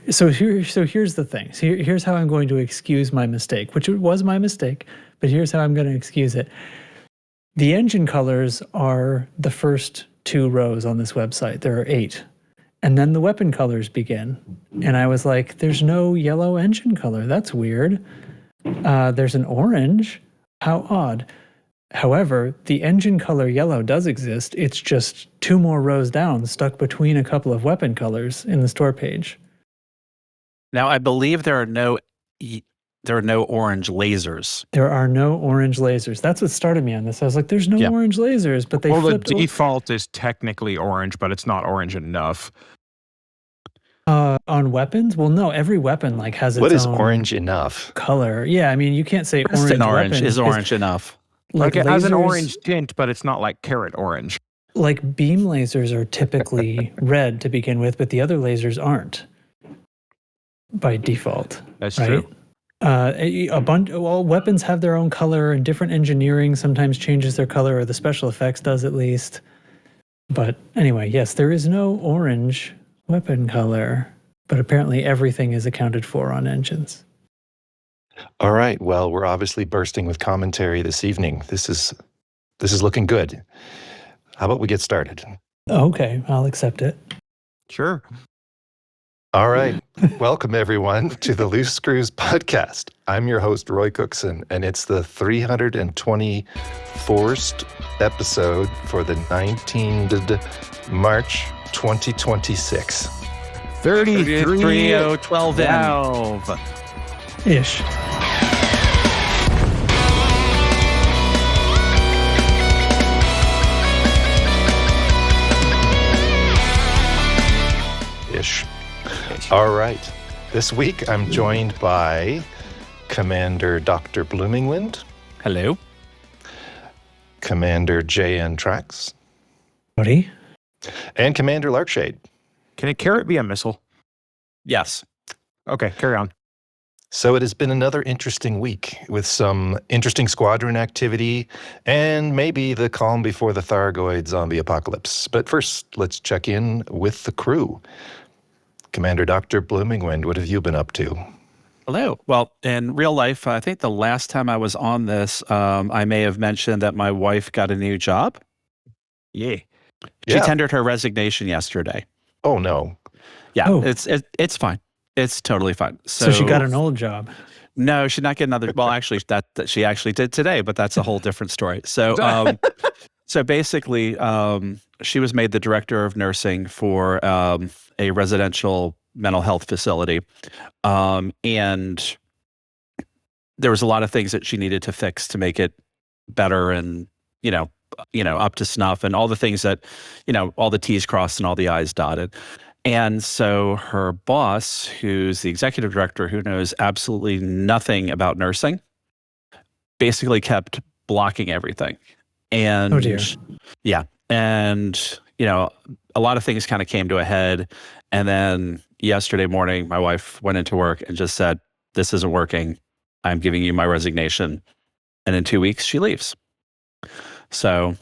here's the thing. Here's how I'm going to excuse my mistake, which was my mistake, but here's how I'm going to excuse it. The engine colors are the first 2 rows on this website. There are 8. And then the weapon colors begin. And I was like, there's no yellow engine color. That's weird. There's an orange. How odd. However, the engine color yellow does exist. It's just 2 more rows down, stuck between a couple of weapon colors in the store page. Now, I believe there are no orange lasers. There are no orange lasers. That's what started me on this. I was like, there's no orange lasers, but they flipped. The default is technically orange, but it's not orange enough. On weapons? Well, no, every weapon has its own. What is orange enough? Color. Yeah, I mean, you can't say orange is orange enough. Like it has an orange tint, but it's not like carrot orange. Like beam lasers are typically red to begin with, but the other lasers aren't by default. That's true. Weapons have their own color, and different engineering sometimes changes their color, or the special effects does at least. But anyway, yes, there is no orange weapon color, but apparently everything is accounted for on engines. All right. Well, we're obviously bursting with commentary this evening. This is looking good. How about we get started? Okay, I'll accept it. Sure. All right. Welcome, everyone, to the Loose Screws podcast. I'm your host, Roy Cookson, and it's the 324st episode for the 19th March 2026. 33:12. Ish. Ish. All right. This week, I'm joined by Commander Dr. Bloomingwind. Hello. Commander J.N. Trax. Howdy. And Commander Larkshade. Can a carrot be a missile? Yes. Okay, carry on. So it has been another interesting week with some interesting squadron activity and maybe the calm before the Thargoid zombie apocalypse. But first, let's check in with the crew. Commander Dr. Bloomingwind, what have you been up to? Hello. Well, in real life, I think the last time I was on this, I may have mentioned that my wife got a new job. Yeah. She tendered her resignation yesterday. Oh, no. Yeah, it's fine. It's totally fine. So she got an old job. No, she's not getting another. Well, actually, that she actually did today, but that's a whole different story. So, so basically, she was made the director of nursing for a residential mental health facility, and there was a lot of things that she needed to fix to make it better and up to snuff, and all the things that all the T's crossed and all the I's dotted. And so her boss, who's the executive director, who knows absolutely nothing about nursing, basically kept blocking everything. And oh dear. Yeah. And, a lot of things kind of came to a head. And then yesterday morning, my wife went into work and just said, "This isn't working. I'm giving you my resignation." And in 2 weeks, she leaves. So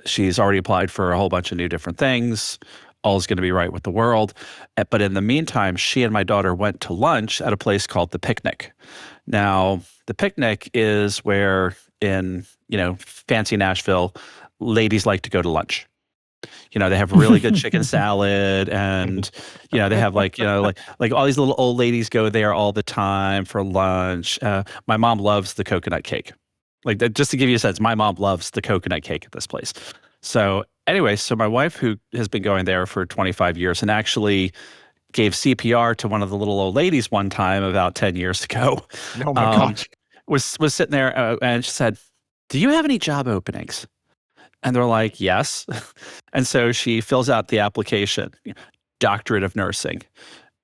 she's already applied for a whole bunch of new different things. All's going to be right with the world. But in the meantime, she and my daughter went to lunch at a place called The Picnic. Now, The Picnic is where in, fancy Nashville, ladies like to go to lunch. They have really good chicken salad, and, they have like all these little old ladies go there all the time for lunch. My mom loves the coconut cake. Just to give you a sense, my mom loves the coconut cake at this place. So anyway, so my wife, who has been going there for 25 years and actually gave CPR to one of the little old ladies one time about 10 years ago, oh my gosh, was sitting there and she said, "Do you have any job openings?" And they're like, "Yes." And so she fills out the application, doctorate of nursing,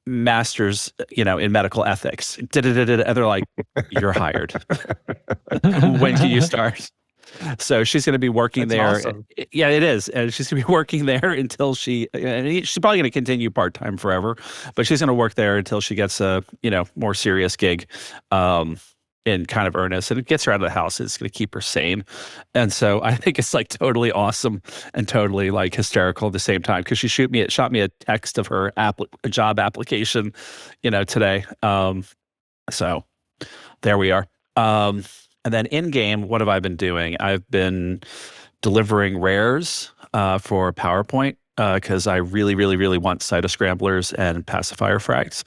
master's, in medical ethics. And they're like, "You're hired." When can you start? So she's going to be working there. Awesome. Yeah, it is. And she's going to be working there until she's probably going to continue part-time forever, but she's going to work there until she gets a, more serious gig. in kind of earnest, and it gets her out of the house. It's going to keep her sane. And so I think it's like totally awesome and totally like hysterical at the same time, because she shot me a text of her a job application, today. So there we are. And then in game, what have I been doing? I've been delivering rares for PowerPoint because I really, really, really want Cyto Scramblers and Pacifier Frags.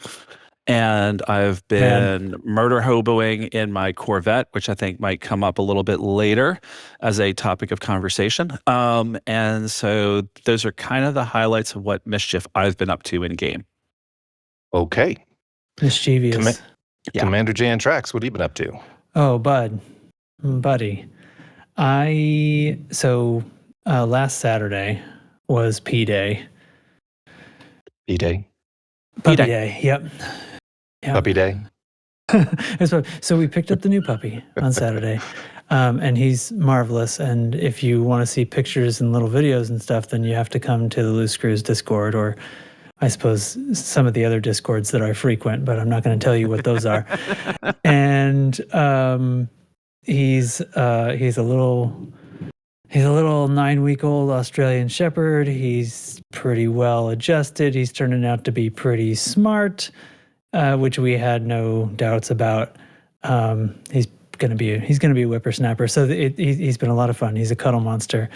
And I've been murder hoboing in my Corvette, which I think might come up a little bit later as a topic of conversation. And so those are kind of the highlights of what mischief I've been up to in game. Okay. Mischievous. Commander Jan Trax, what have you been up to? Oh, buddy. Last Saturday was P-Day. P-Day? Puppy Day, yep. Puppy Day? So we picked up the new puppy on Saturday, and he's marvelous. And if you want to see pictures and little videos and stuff, then you have to come to the Loose Screws Discord, or I suppose some of the other Discords that I frequent, but I'm not going to tell you what those are. And he's a little 9-week-old Australian Shepherd. He's pretty well adjusted. He's turning out to be pretty smart, which we had no doubts about. He's gonna be a whippersnapper. So he's been a lot of fun. He's a cuddle monster,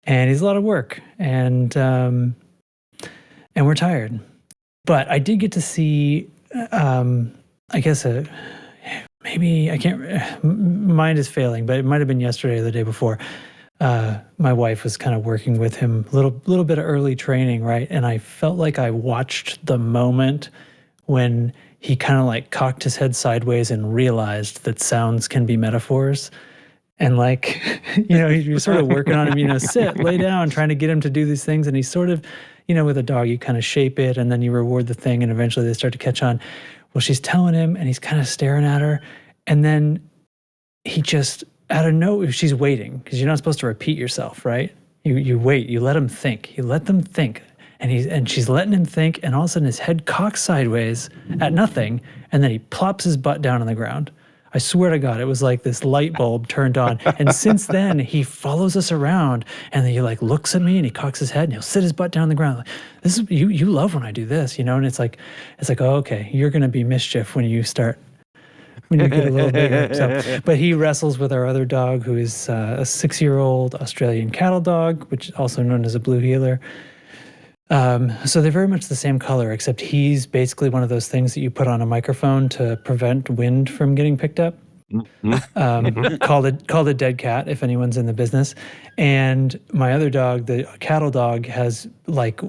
and he's a lot of work. And we're tired. But I did get to see, I guess maybe I can't. Mind is failing, but it might have been yesterday or the day before. My wife was kind of working with him, little bit of early training, right? And I felt like I watched the moment when he kind of like cocked his head sideways and realized that sounds can be metaphors. And like, he was sort of working on him, sit, lay down, trying to get him to do these things. And he sort of, with a dog, you kind of shape it and then you reward the thing and eventually they start to catch on. Well, she's telling him and he's kind of staring at her. And then he just, out of nowhere, she's waiting because you're not supposed to repeat yourself, right? You wait, you let him think. You let them think. And she's letting him think, and all of a sudden his head cocks sideways at nothing, and then he plops his butt down on the ground. I swear to God, it was like this light bulb turned on. And since then, he follows us around, and then he like looks at me, and he cocks his head, and he'll sit his butt down on the ground. Like, this is you love when I do this, And it's like, oh, okay, you're gonna be mischief when you get a little bigger. So, but he wrestles with our other dog, who is a 6-year-old Australian cattle dog, which is also known as a blue heeler. So they're very much the same color, except he's basically one of those things that you put on a microphone to prevent wind from getting picked up. Called a dead cat, if anyone's in the business. And my other dog, the cattle dog, has like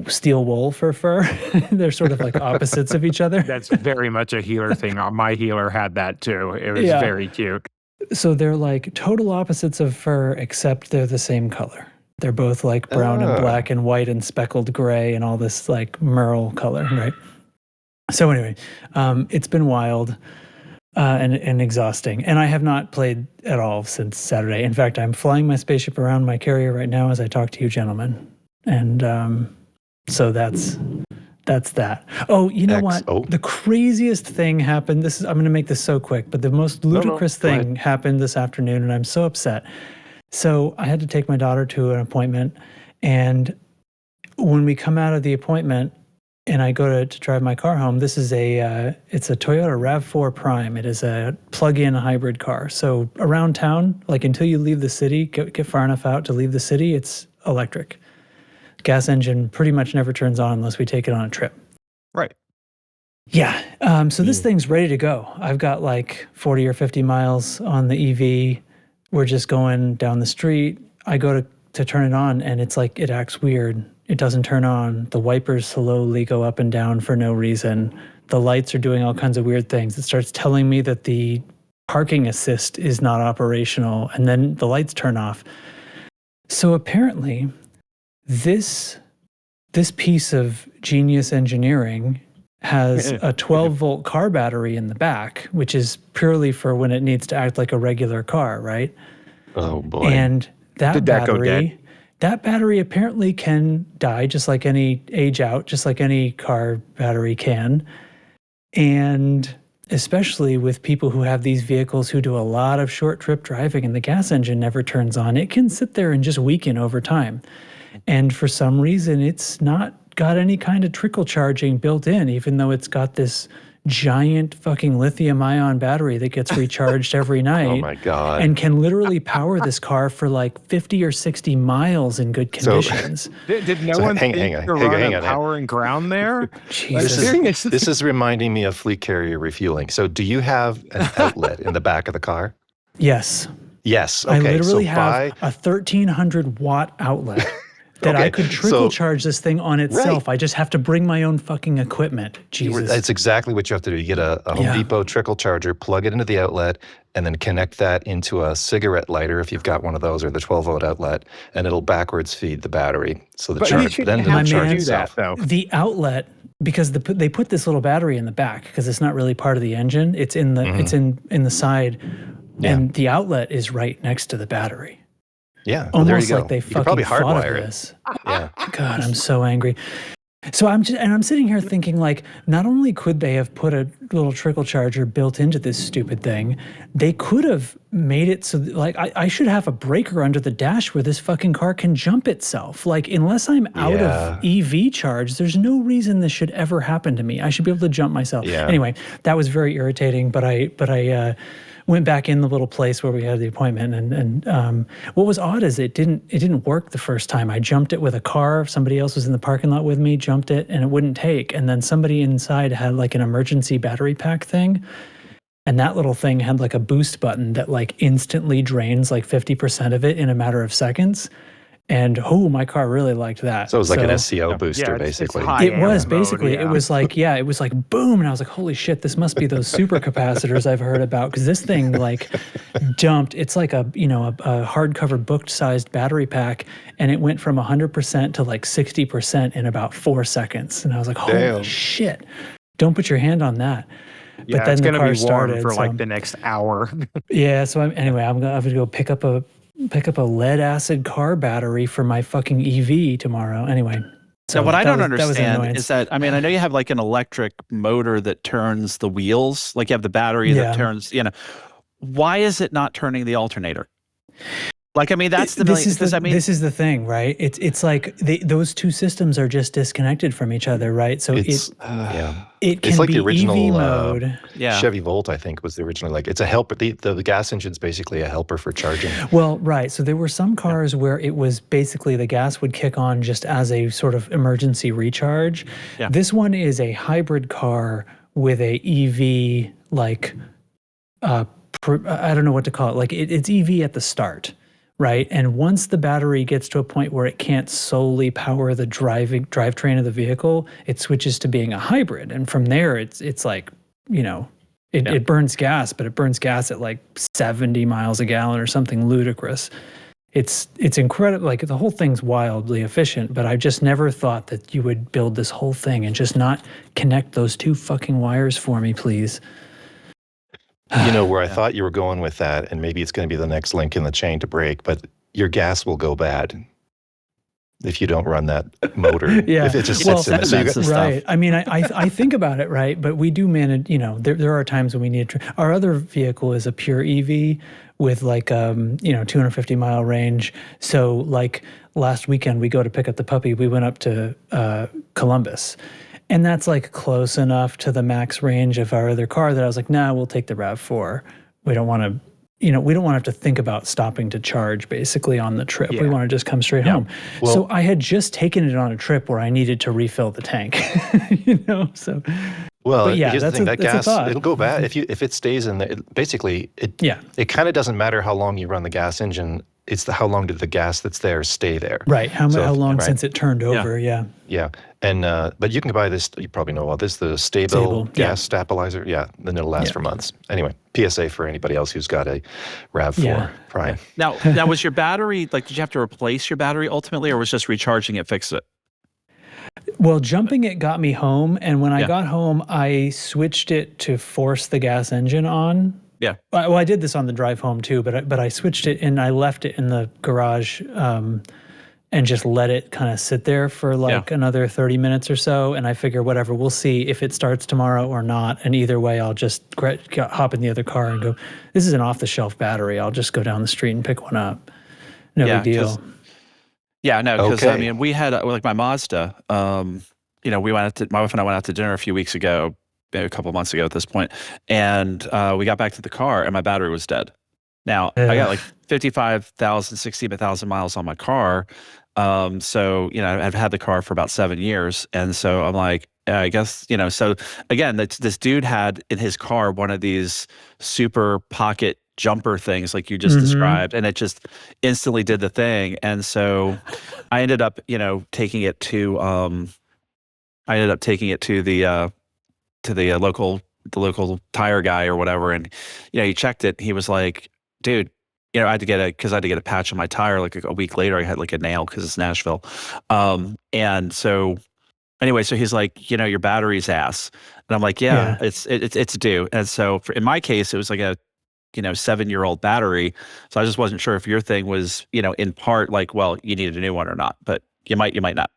steel wool for fur. They're sort of like opposites of each other. That's very much a healer thing. My healer had that too. It was very cute. So they're like total opposites of fur, except they're the same color. They're both like brown and black and white and speckled gray and all this like merle color, right? So anyway, it's been wild. And exhausting. And I have not played at all since Saturday. In fact, I'm flying my spaceship around my carrier right now as I talk to you gentlemen. And so that's that. Oh, you know what? The craziest thing happened. I'm going to make this so quick, but the most ludicrous thing happened this afternoon, and I'm so upset. So I had to take my daughter to an appointment, and when we come out of the appointment, and I go to drive my car home, it's a Toyota RAV4 Prime. It is a plug-in hybrid car. So around town, like until you leave the city, get far enough out to leave the city, it's electric. Gas engine pretty much never turns on unless we take it on a trip. Right. Yeah. So this thing's ready to go. I've got like 40 or 50 miles on the EV. We're just going down the street. I go to turn it on, and it's like it acts weird. It doesn't turn on. The wipers slowly go up and down for no reason. The lights are doing all kinds of weird things. It starts telling me that the parking assist is not operational, and then the lights turn off. So apparently, this piece of genius engineering has a 12-volt car battery in the back, which is purely for when it needs to act like a regular car, right? Oh, boy. And that go dead? That battery apparently can die just like any age out, just like any car battery can. And especially with people who have these vehicles who do a lot of short trip driving and the gas engine never turns on, it can sit there and just weaken over time. And for some reason, it's not got any kind of trickle charging built in, even though it's got this giant fucking lithium ion battery that gets recharged every night. Oh my God. And can literally power this car for like 50 or 60 miles in good conditions. Did no one think to run a power and ground there? Jesus. This is reminding me of fleet carrier refueling. So do you have an outlet in the back of the car? Yes. Yes. Okay. I literally have a 1,300 watt outlet that I could trickle charge this thing on itself. I just have to bring my own fucking equipment. Jesus. That's exactly what you have to do. You get a Home Depot trickle charger, plug it into the outlet, and then connect that into a cigarette lighter if you've got one of those, or the 12-volt outlet, and it'll backwards feed the battery. So the charge then it'll charge itself. The outlet, because they put this little battery in the back because it's not really part of the engine. It's in the it's in the side, and the outlet is right next to the battery. Yeah, almost there you go. Like they you could fucking probably thought hardwire of this. Yeah. God, I'm so angry. So I'm sitting here thinking, like, not only could they have put a little trickle charger built into this stupid thing, they could have made it so that, like, I should have a breaker under the dash where this fucking car can jump itself. Like, unless I'm out of EV charge, there's no reason this should ever happen to me. I should be able to jump myself. Yeah. Anyway, that was very irritating, but I went back in the little place where we had the appointment, and what was odd is it didn't work the first time. I jumped it with a car. Somebody else was in the parking lot with me, jumped it, and it wouldn't take. And then somebody inside had like an emergency battery pack thing, and that little thing had like a boost button that like instantly drains like 50% of it in a matter of seconds. And my car really liked that. So it was like an SCO booster, basically. It was basically. It was like it was like boom, and I was like, holy shit, this must be those super capacitors I've heard about, because this thing like dumped. It's like a hardcover book sized battery pack, and it went from 100% to like 60% in about 4 seconds, and I was like, holy shit, don't put your hand on that. Yeah, but then it's the going to car be warm started for like the next hour. So I'm gonna go pick up a lead acid car battery for my fucking EV tomorrow. Anyway. So what I don't understand is that, I mean, I know you have like an electric motor that turns the wheels, like you have the battery that turns, why is it not turning the alternator? Like, I mean, that's this is the thing, right? It's like those two systems are just disconnected from each other, right? So it can like be the original EV mode. Chevy Volt, I think, was the original. Like, it's a helper. The gas engine's basically a helper for charging. Well, right. So there were some cars where it was basically the gas would kick on just as a sort of emergency recharge. Yeah. This one is a hybrid car with a EV, like, I don't know what to call it. Like, it's EV at the start. Right. And once the battery gets to a point where it can't solely power the drivetrain of the vehicle, it switches to being a hybrid. And from there, it's like, it burns gas, but it burns gas at like 70 miles a gallon or something ludicrous. It's incredible. Like, the whole thing's wildly efficient, but I just never thought that you would build this whole thing and just not connect those two fucking wires for me, please. Where I thought you were going with that, and maybe it's going to be the next link in the chain to break, but your gas will go bad if you don't run that motor. If it just sits in it. Right. I mean, I think about it, right? But we do manage, there are times when we need to. Our other vehicle is a pure EV with like, 250 mile range. So like last weekend, we go to pick up the puppy. We went up to Columbus. And that's like close enough to the max range of our other car that I was like, nah, we'll take the RAV4. We don't want to, we don't want to have to think about stopping to charge basically on the trip. We want to just come straight home. Well, so I had just taken it on a trip where I needed to refill the tank, so. Well, here's the thing, that gas, it'll go bad. If it stays in there, it kind of doesn't matter how long you run the gas engine. It's how long did the gas that's there stay there. Right, how long since it turned over, Yeah, and but you can buy this, you probably know about this, the stable gas stabilizer. Yeah, then it'll last for months. Anyway, PSA for anybody else who's got a RAV4 Prime. Now, was your battery, like, did you have to replace your battery ultimately, or was just recharging it fix it? Well, jumping it got me home, and when I got home, I switched it to force the gas engine on. Yeah. Well, I did this on the drive home too, but I switched it and I left it in the garage, and just let it kind of sit there for like another 30 minutes or so. And I figure whatever, we'll see if it starts tomorrow or not. And either way, I'll just hop in the other car and go, this is an off-the-shelf battery. I'll just go down the street and pick one up. No big deal. Because I mean, we had like my Mazda, my wife and I went out to dinner a few weeks ago, maybe a couple of months ago at this point, and we got back to the car and my battery was dead. Now I got like 55,000, 60,000 miles on my car. So, I've had the car for about 7 years. And so I'm like, I guess, so again, this dude had in his car one of these super pocket jumper things like you just described, and it just instantly did the thing. And so I ended up, taking it to the local tire guy or whatever. And, he checked it. He was like, dude, I had to get a patch on my tire. Like a week later, I had like a nail because it's Nashville. And so anyway, so he's like, your battery's ass. And I'm like, it's due. And so in my case, it was like a, 7-year-old battery. So I just wasn't sure if your thing was, in part like, well, you needed a new one or not, but you might not.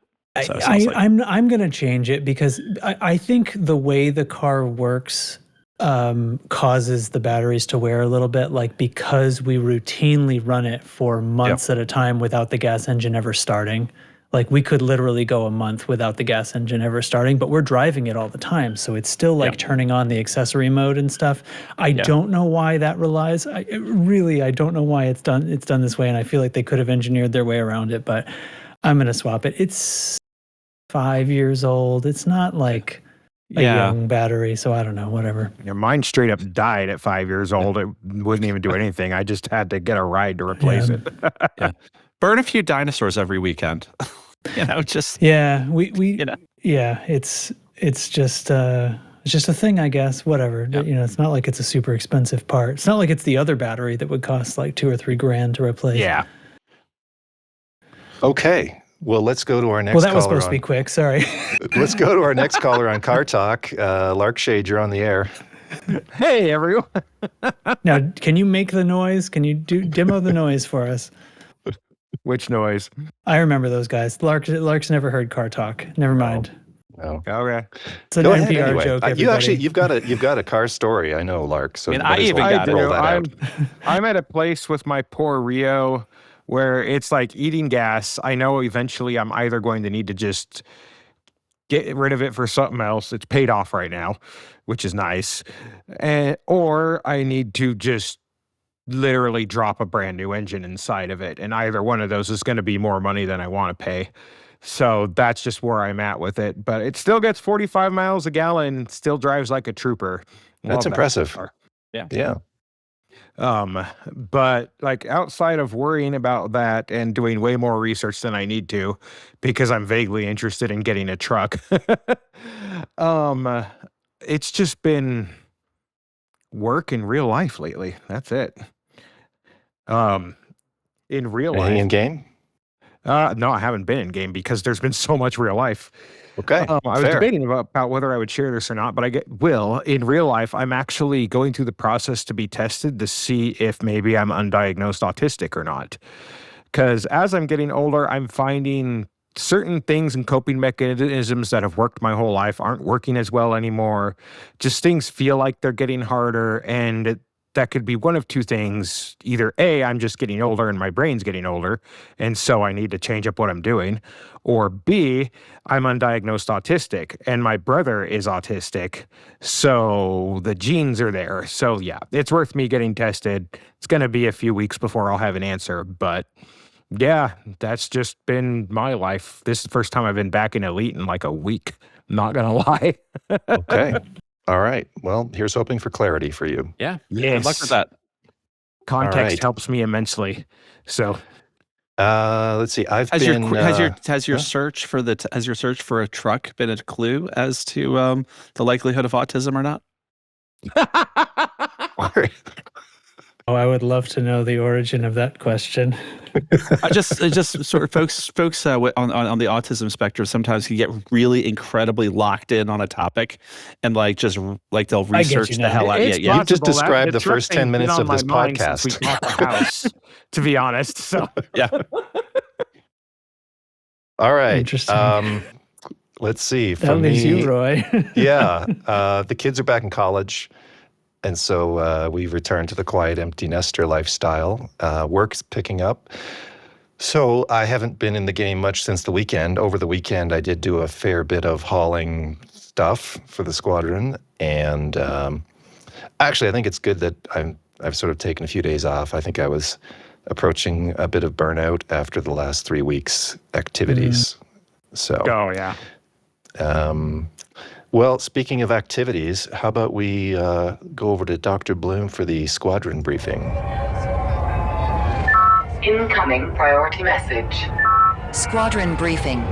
So I'm going to change it because I think the way the car works causes the batteries to wear a little bit, like because we routinely run it for months at a time without the gas engine ever starting. Like we could literally go a month without the gas engine ever starting, but we're driving it all the time. So it's still like turning on the accessory mode and stuff. I don't know why that relies. I don't know why it's done this way. And I feel like they could have engineered their way around it, but I'm going to swap it. It's 5 years old. It's not like a young battery, so I don't know, whatever. Mine straight up died at 5 years old. It wouldn't even do anything. I just had to get a ride to replace it. Burn a few dinosaurs every weekend. It's just a thing, I guess. Whatever. It's not like it's a super expensive part. It's not like it's the other battery that would cost like $2 or $3 grand to replace. Yeah. Okay. Well, let's go to our next caller. Well, that was supposed to be quick. Sorry. Let's go to our next caller on CarTalk. Lark Shade, you're on the air. Hey, everyone. Now, can you make the noise? Can you demo the noise for us? Which noise? I remember those guys. Lark's never heard CarTalk. Never mind. No. Okay. It's an NPR joke. You've got a car story. I know, Lark. So I even got roll that out. I'm at a place with my poor Rio where it's like eating gas. I know eventually I'm either going to need to just get rid of it for something else. It's paid off right now, which is nice. Or I need to just literally drop a brand new engine inside of it. And either one of those is going to be more money than I want to pay. So that's just where I'm at with it. But it still gets 45 miles a gallon, still drives like a trooper. That's impressive. Yeah. But like outside of worrying about that and doing way more research than I need to, because I'm vaguely interested in getting a truck, it's just been work in real life lately. That's it. In real life. Anything in game? No, I haven't been in game because there's been so much real life. Okay. I was debating about whether I would share this or not, but in real life, I'm actually going through the process to be tested to see if maybe I'm undiagnosed autistic or not. Because as I'm getting older, I'm finding certain things and coping mechanisms that have worked my whole life aren't working as well anymore. Just things feel like they're getting harder, and that could be one of two things. Either A, I'm just getting older and my brain's getting older, and so I need to change up what I'm doing. Or B, I'm undiagnosed autistic, and my brother is autistic, so the genes are there. So yeah, it's worth me getting tested. It's going to be a few weeks before I'll have an answer, but yeah, that's just been my life. This is the first time I've been back in Elite in like a week. Not going to lie. Okay. All right. Well, here's hoping for clarity for you. Yeah. Yes. Good luck with that. Context helps me immensely. So, let's see. Has your search for a truck been a clue as to the likelihood of autism or not? Oh, I would love to know the origin of that question. just sort of folks on the autism spectrum sometimes can get really incredibly locked in on a topic, and like they'll research the hell out of it. You just described the first 10 minutes of this podcast. Since we bought the house, to be honest. So yeah. All right. Interesting. Let's see. That For leaves me, you, Roy. yeah, the kids are back in college. And so we've returned to the quiet, empty nester lifestyle. Work's picking up. So I haven't been in the game much since the weekend. Over the weekend, I did do a fair bit of hauling stuff for the squadron. And actually, I think it's good that I've sort of taken a few days off. I think I was approaching a bit of burnout after the last 3 weeks' activities. So, Oh, yeah. well, speaking of activities, how about we go over to Dr. Bloom for the squadron briefing? Incoming priority message. Squadron Briefing.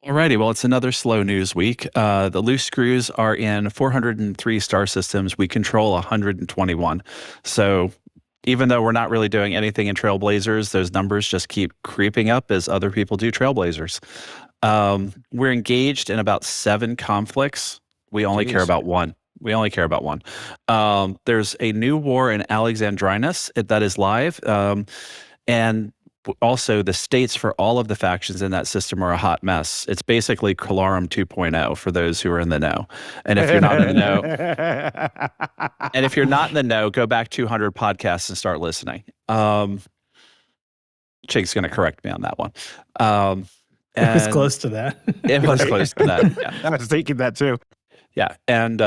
Alrighty, well, it's another slow news week. The loose screws are in 403 star systems. We control 121. So even though we're not really doing anything in Trailblazers, those numbers just keep creeping up as other people do Trailblazers. We're engaged in about 7 conflicts. We only care about one. There's a new war in Alexandrinus that is live. And also the states for all of the factions in that system are a hot mess. It's basically Calarum 2.0 for those who are in the know. And if you're not in the know, go back 200 podcasts and start listening. Chig's going to correct me on that one. It was close to that. It was close to that. Yeah. I was thinking that too. Yeah. And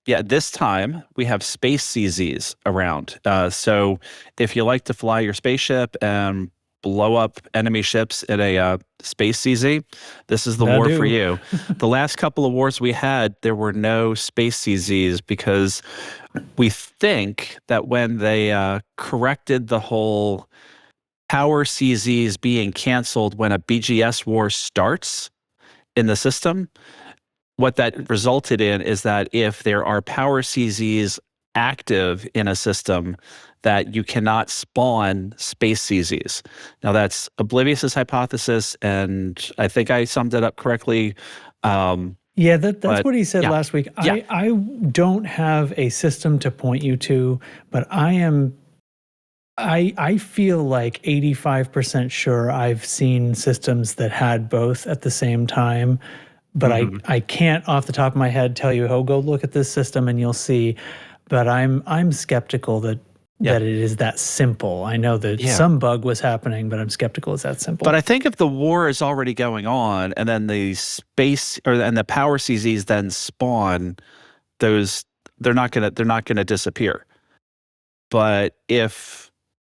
this time we have space CZs around. So if you like to fly your spaceship and blow up enemy ships in a space CZ, this is the war for you. The last couple of wars we had, there were no space CZs because we think that when they corrected the whole power CZs being canceled when a BGS war starts in the system, what that resulted in is that if there are power CZs active in a system, that you cannot spawn space CZs. Now that's Oblivious's hypothesis, and I think I summed it up correctly. Yeah, that's what he said last week. Yeah. I don't have a system to point you to, but I feel like 85% sure I've seen systems that had both at the same time. But I can't off the top of my head tell you, go look at this system and you'll see. But I'm skeptical that it is that simple. I know that some bug was happening, but I'm skeptical it's that simple. But I think if the war is already going on and then the space and the power CZs then spawn, they're not gonna disappear. But I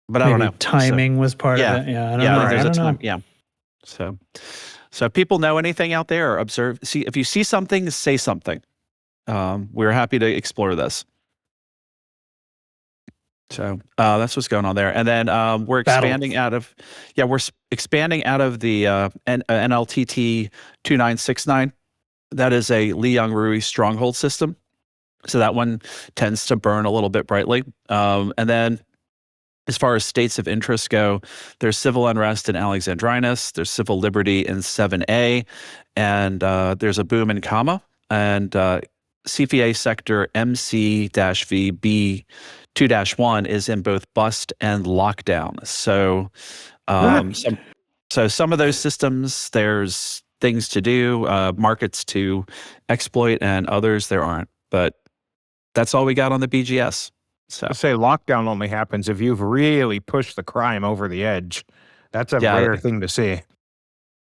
don't know. Timing was part of it. Yeah, I don't know. Yeah. So if people know anything out there, or observe, see if you see something, say something. We're happy to explore this. So that's what's going on there. And then we're expanding out of the NLTT 2969. That is a Yong-Rui stronghold system. So that one tends to burn a little bit brightly. And then as far as states of interest go, there's civil unrest in Alexandrinus, there's civil liberty in 7A, and there's a boom in Qama, and Cephei sector MC-VB 2-1 is in both bust and lockdown. So some of those systems, there's things to do, markets to exploit, and others there aren't. But that's all we got on the BGS. So I say lockdown only happens if you've really pushed the crime over the edge. That's a rare thing to see.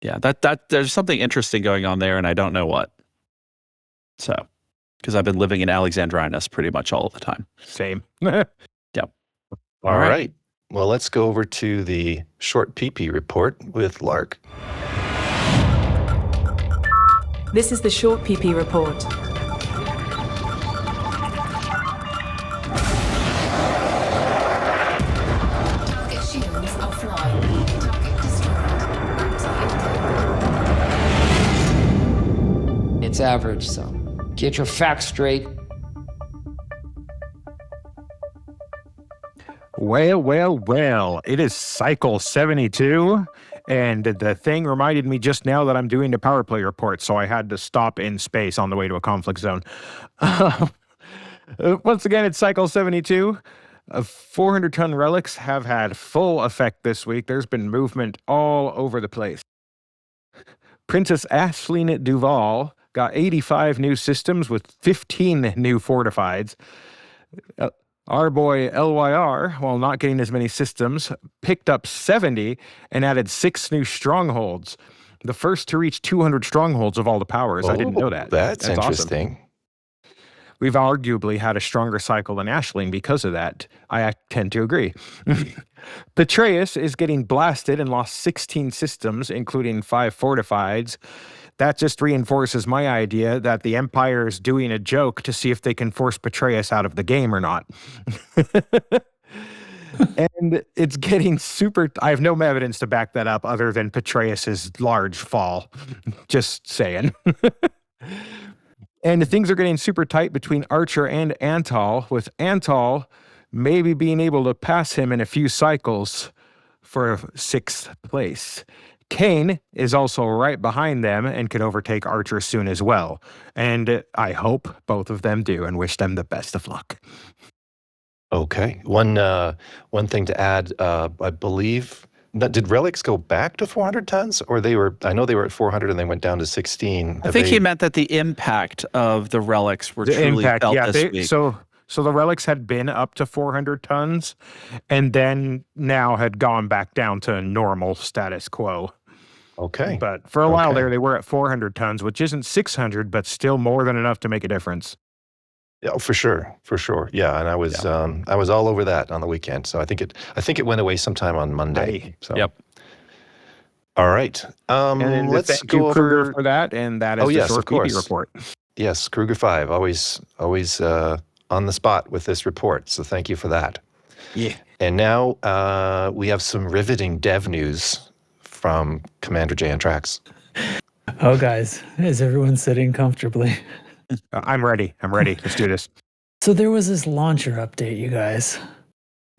Yeah, that there's something interesting going on there, and I don't know what. So, because I've been living in Alexandrinus pretty much all of the time. Same. Yep. All right. Well, let's go over to the short PP report with Lark. This is the short PP report. Target shields offline. Target destroyed. It's average, so get your facts straight. Well. It is cycle 72, and the thing reminded me just now that I'm doing the power play report, so I had to stop in space on the way to a conflict zone. Once again, it's Cycle 72. 400-ton relics have had full effect this week. There's been movement all over the place. Princess Aisling Duval got 85 new systems with 15 new fortifieds. Our boy LYR, while not getting as many systems, picked up 70 and added 6 new strongholds. The first to reach 200 strongholds of all the powers. I didn't know that. That's awesome. interesting. We've arguably had a stronger cycle than Aisling because of that. I tend to agree. Petraeus is getting blasted and lost 16 systems, including 5 fortifieds. That just reinforces my idea that the Empire is doing a joke to see if they can force Petraeus out of the game or not. And it's getting super... I have no evidence to back that up other than Petraeus's large fall. Just saying. And things are getting super tight between Archer and Antal, with Antal maybe being able to pass him in a few cycles for 6th place. Kane is also right behind them and could overtake Archer soon as well. And I hope both of them do and wish them the best of luck. Okay. One thing to add, I believe, did relics go back to 400 tons, or I know they were at 400 and they went down to 16. I think he meant that the impact of the relics were truly felt this week. So the relics had been up to 400 tons and then now had gone back down to normal status quo. Okay. But for a while there, they were at 400 tons, which isn't 600, but still more than enough to make a difference. Yeah, for sure. Yeah, and I was all over that on the weekend. So I think it went away sometime on Monday. So. Yep. All right. And let's thank you, go Kruger, over for that. And that is the short PP report. Yes, Kruger 5, always on the spot with this report. So thank you for that. Yeah. And now we have some riveting dev news from Commander J Antrax. Oh, guys, is everyone sitting comfortably? I'm ready. Let's do this. So there was this launcher update, you guys.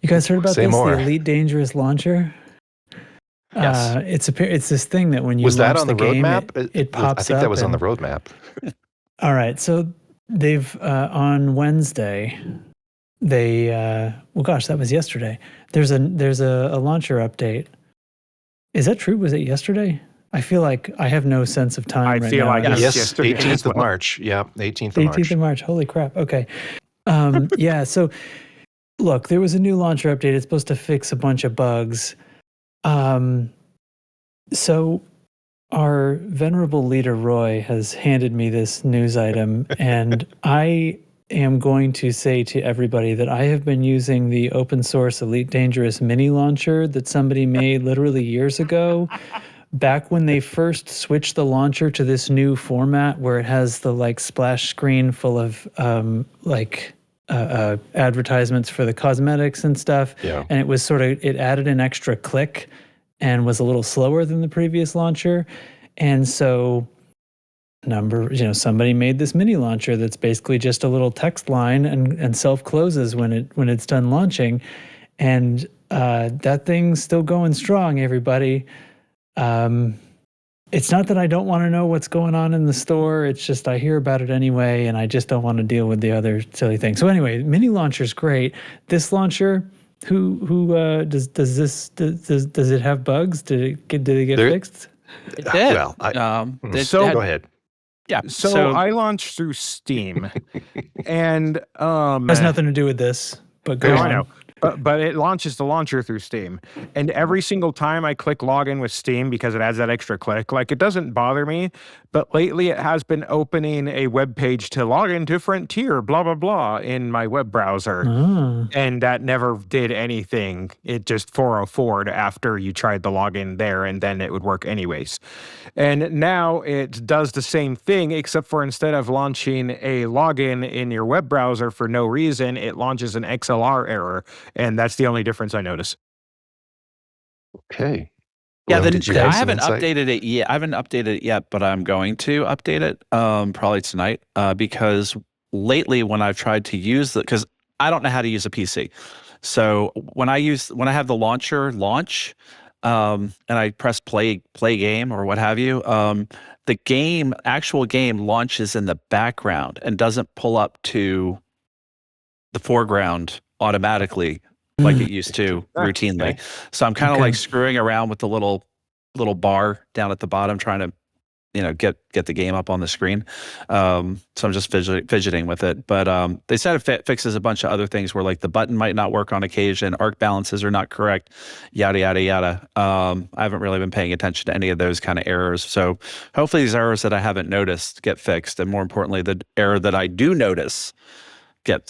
You guys heard about Say this? more. The Elite Dangerous launcher? Yes. It's this thing that when you Was launch that on the game, roadmap? it pops up. I think that was on the roadmap. All right. So they've, on Wednesday, that was yesterday. There's a launcher update. Is that true? Was it yesterday? I feel like I have no sense of time right now. I feel like Yes, yesterday 18th of March. Yeah, 18th of March. 18th of March. Holy crap. Okay. Yeah. So look, there was a new launcher update. It's supposed to fix a bunch of bugs. So our venerable leader, Roy, has handed me this news item, and I am going to say to everybody that I have been using the open source Elite Dangerous mini launcher that somebody made literally years ago. Back when they first switched the launcher to this new format where it has the splash screen full of advertisements for the cosmetics and stuff. Yeah. And it added an extra click and was a little slower than the previous launcher. And so somebody made this mini launcher that's basically just a little text line and self-closes when it's done launching. And that thing's still going strong, everybody. It's not that I don't want to know what's going on in the store. It's just I hear about it anyway, and I just don't want to deal with the other silly things. So anyway, mini launcher's great. This launcher, does it have bugs? Did it get fixed? It did. Well, go ahead. Yeah. So I launched through Steam, and has nothing to do with this. But go on. I know. But it launches the launcher through Steam. And every single time I click login with Steam, because it adds that extra click, it doesn't bother me. But lately it has been opening a web page to log into Frontier, blah, blah, blah, in my web browser. And that never did anything. It just 404'd after you tried the login there, and then it would work anyways. And now it does the same thing, except for instead of launching a login in your web browser for no reason, it launches an XLR error. And that's the only difference I notice. Okay. Yeah, Well, did you have I some haven't insight? updated it yet. I haven't updated it yet, but I'm going to update it probably tonight because lately when I've tried to use because I don't know how to use a PC. So when I have the launcher launch and I press play game or what have you, the actual game launches in the background and doesn't pull up to the foreground automatically like it used to routinely. Okay. So I'm kind of Okay. like screwing around with the little bar down at the bottom, trying to, get the game up on the screen. So I'm just fidgeting with it. But they said it fixes a bunch of other things where like the button might not work on occasion, arc balances are not correct, yada, yada, yada. I haven't really been paying attention to any of those kind of errors. So hopefully these errors that I haven't noticed get fixed. And more importantly, the error that I do notice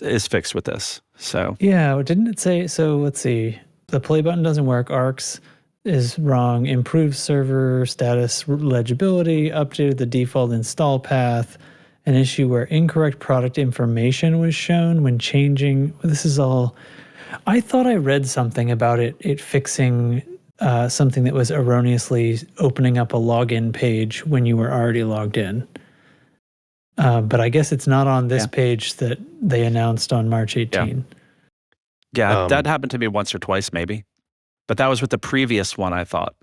is fixed with this. So Yeah, didn't it say, so let's see, the play button doesn't work, arcs is wrong, improved server status legibility, updated the default install path, an issue where incorrect product information was shown when changing. This is all, I thought I read something about it fixing something that was erroneously opening up a login page when you were already logged in. But I guess it's not on this page that they announced on March 18. Yeah, that happened to me once or twice maybe. But that was with the previous one, I thought.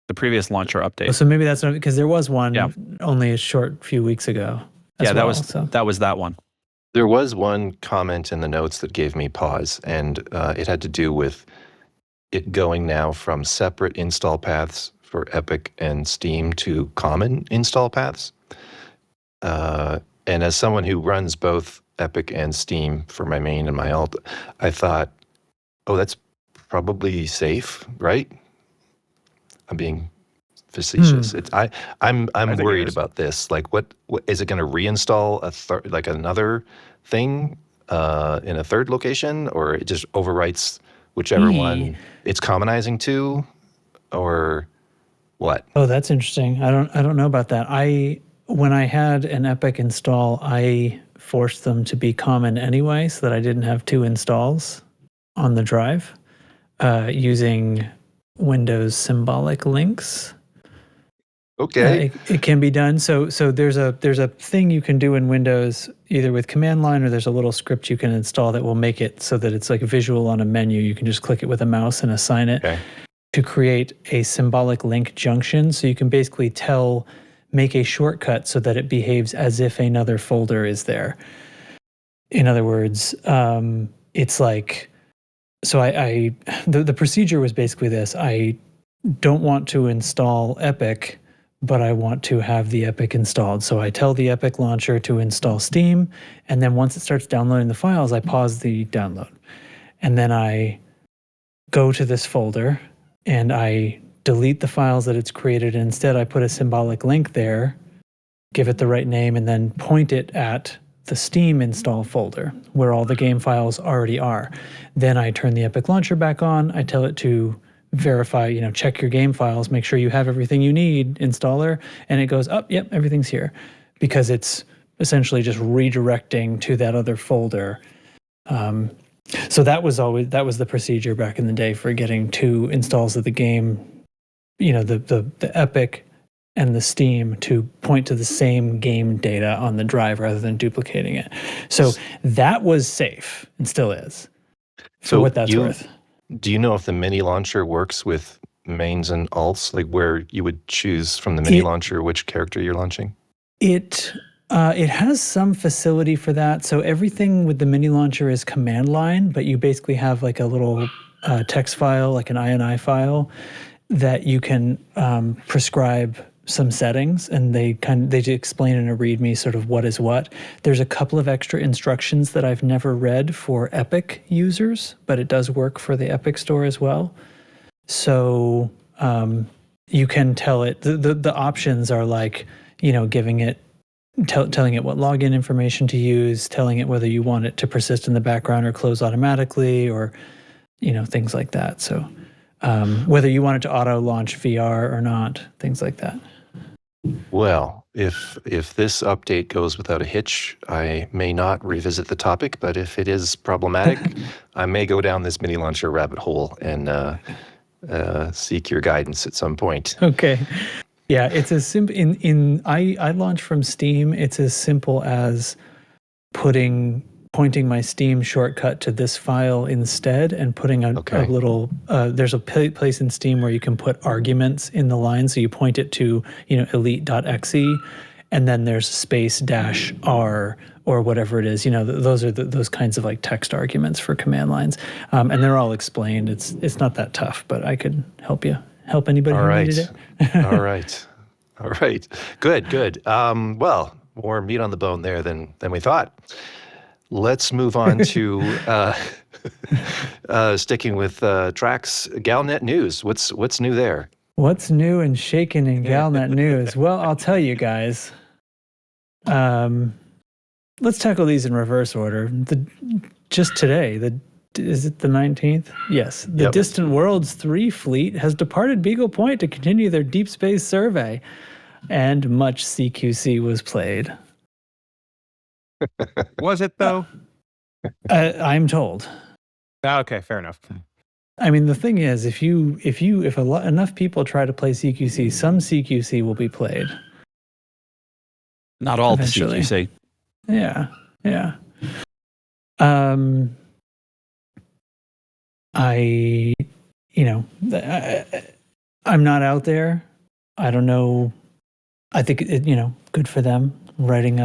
The previous launcher update. So maybe that's not, because there was one only a short few weeks ago. That was that one. There was one comment in the notes that gave me pause, and it had to do with it going now from separate install paths for Epic and Steam to common install paths. And as someone who runs both Epic and Steam for my main and my alt, I thought, oh, that's probably safe, right? I'm being facetious. I'm worried about this. Like, what is it going to reinstall another thing in a third location, or it just overwrites whichever one it's commonizing to, or what? Oh, that's interesting. I don't know about that. When I had an Epic install, I forced them to be common anyway, so that I didn't have two installs on the drive, using Windows symbolic links. Okay. It can be done. So there's a thing you can do in Windows, either with command line, or there's a little script you can install that will make it so that it's like visual on a menu. You can just click it with a mouse and assign it to create a symbolic link junction. So you can basically make a shortcut so that it behaves as if another folder is there. In other words, it's like, so the procedure was basically this. I don't want to install Epic, but I want to have the Epic installed. So I tell the Epic launcher to install Steam, and then once it starts downloading the files, I pause the download. And then I go to this folder and I delete the files that it's created. And instead, I put a symbolic link there, give it the right name, and then point it at the Steam install folder where all the game files already are. Then I turn the Epic launcher back on. I tell it to verify, check your game files, make sure you have everything you need, installer, and it goes, yep, everything's here, because it's essentially just redirecting to that other folder. So that was the procedure back in the day for getting two installs of the game, the Epic and the Steam to point to the same game data on the drive rather than duplicating it. So that was safe and still is, for what that's worth. Do you know if the mini launcher works with mains and alts, like where you would choose from the mini launcher which character you're launching? It has some facility for that. So everything with the mini launcher is command line, but you basically have like a little text file, like an INI file, that you can prescribe some settings, and they explain in a README sort of what is what. There's a couple of extra instructions that I've never read for Epic users, but it does work for the Epic Store as well. So you can tell it, the options are like, giving it, telling it what login information to use, telling it whether you want it to persist in the background or close automatically, or, things like that. So whether you want it to auto launch VR or not, things like that. Well, if this update goes without a hitch, I may not revisit the topic, but if it is problematic, I may go down this mini launcher rabbit hole and seek your guidance at some point. Okay. Yeah, it's as simple. I launch from Steam. It's as simple as pointing my Steam shortcut to this file instead, and putting a little, there's a place in Steam where you can put arguments in the line. So you point it to, elite.exe, and then there's space dash R or whatever it is. Those are those kinds of like text arguments for command lines, and they're all explained. It's not that tough, but I could help anybody All who right. needed it. All right. Good. Well, more meat on the bone there than we thought. Let's move on to sticking with tracks. Galnet news. What's new there? What's new and shaking in Galnet news? Well, I'll tell you guys. Let's tackle these in reverse order. Just today, is it the 19th? Yes. The Distant Worlds 3 fleet has departed Beagle Point to continue their deep space survey, and much CQC was played. Was it though? I'm told. Okay, fair enough. I mean, the thing is, if enough people try to play CQC, some CQC will be played. Not all Eventually. the CQC. Yeah. I'm not out there. I don't know. I think good for them writing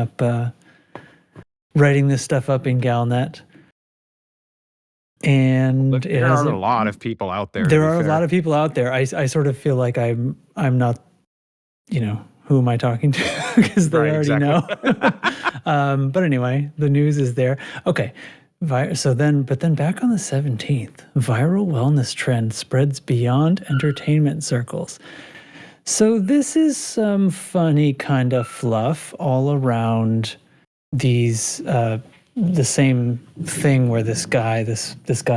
this stuff up in Galnet. And Look, there are a lot of people out there. There are a lot of people out there. I sort of feel like I'm not, who am I talking to? Because they already know. But anyway, the news is there. Okay. But then back on the 17th, viral wellness trend spreads beyond entertainment circles. So this is some funny kind of fluff all around these, the same thing where this guy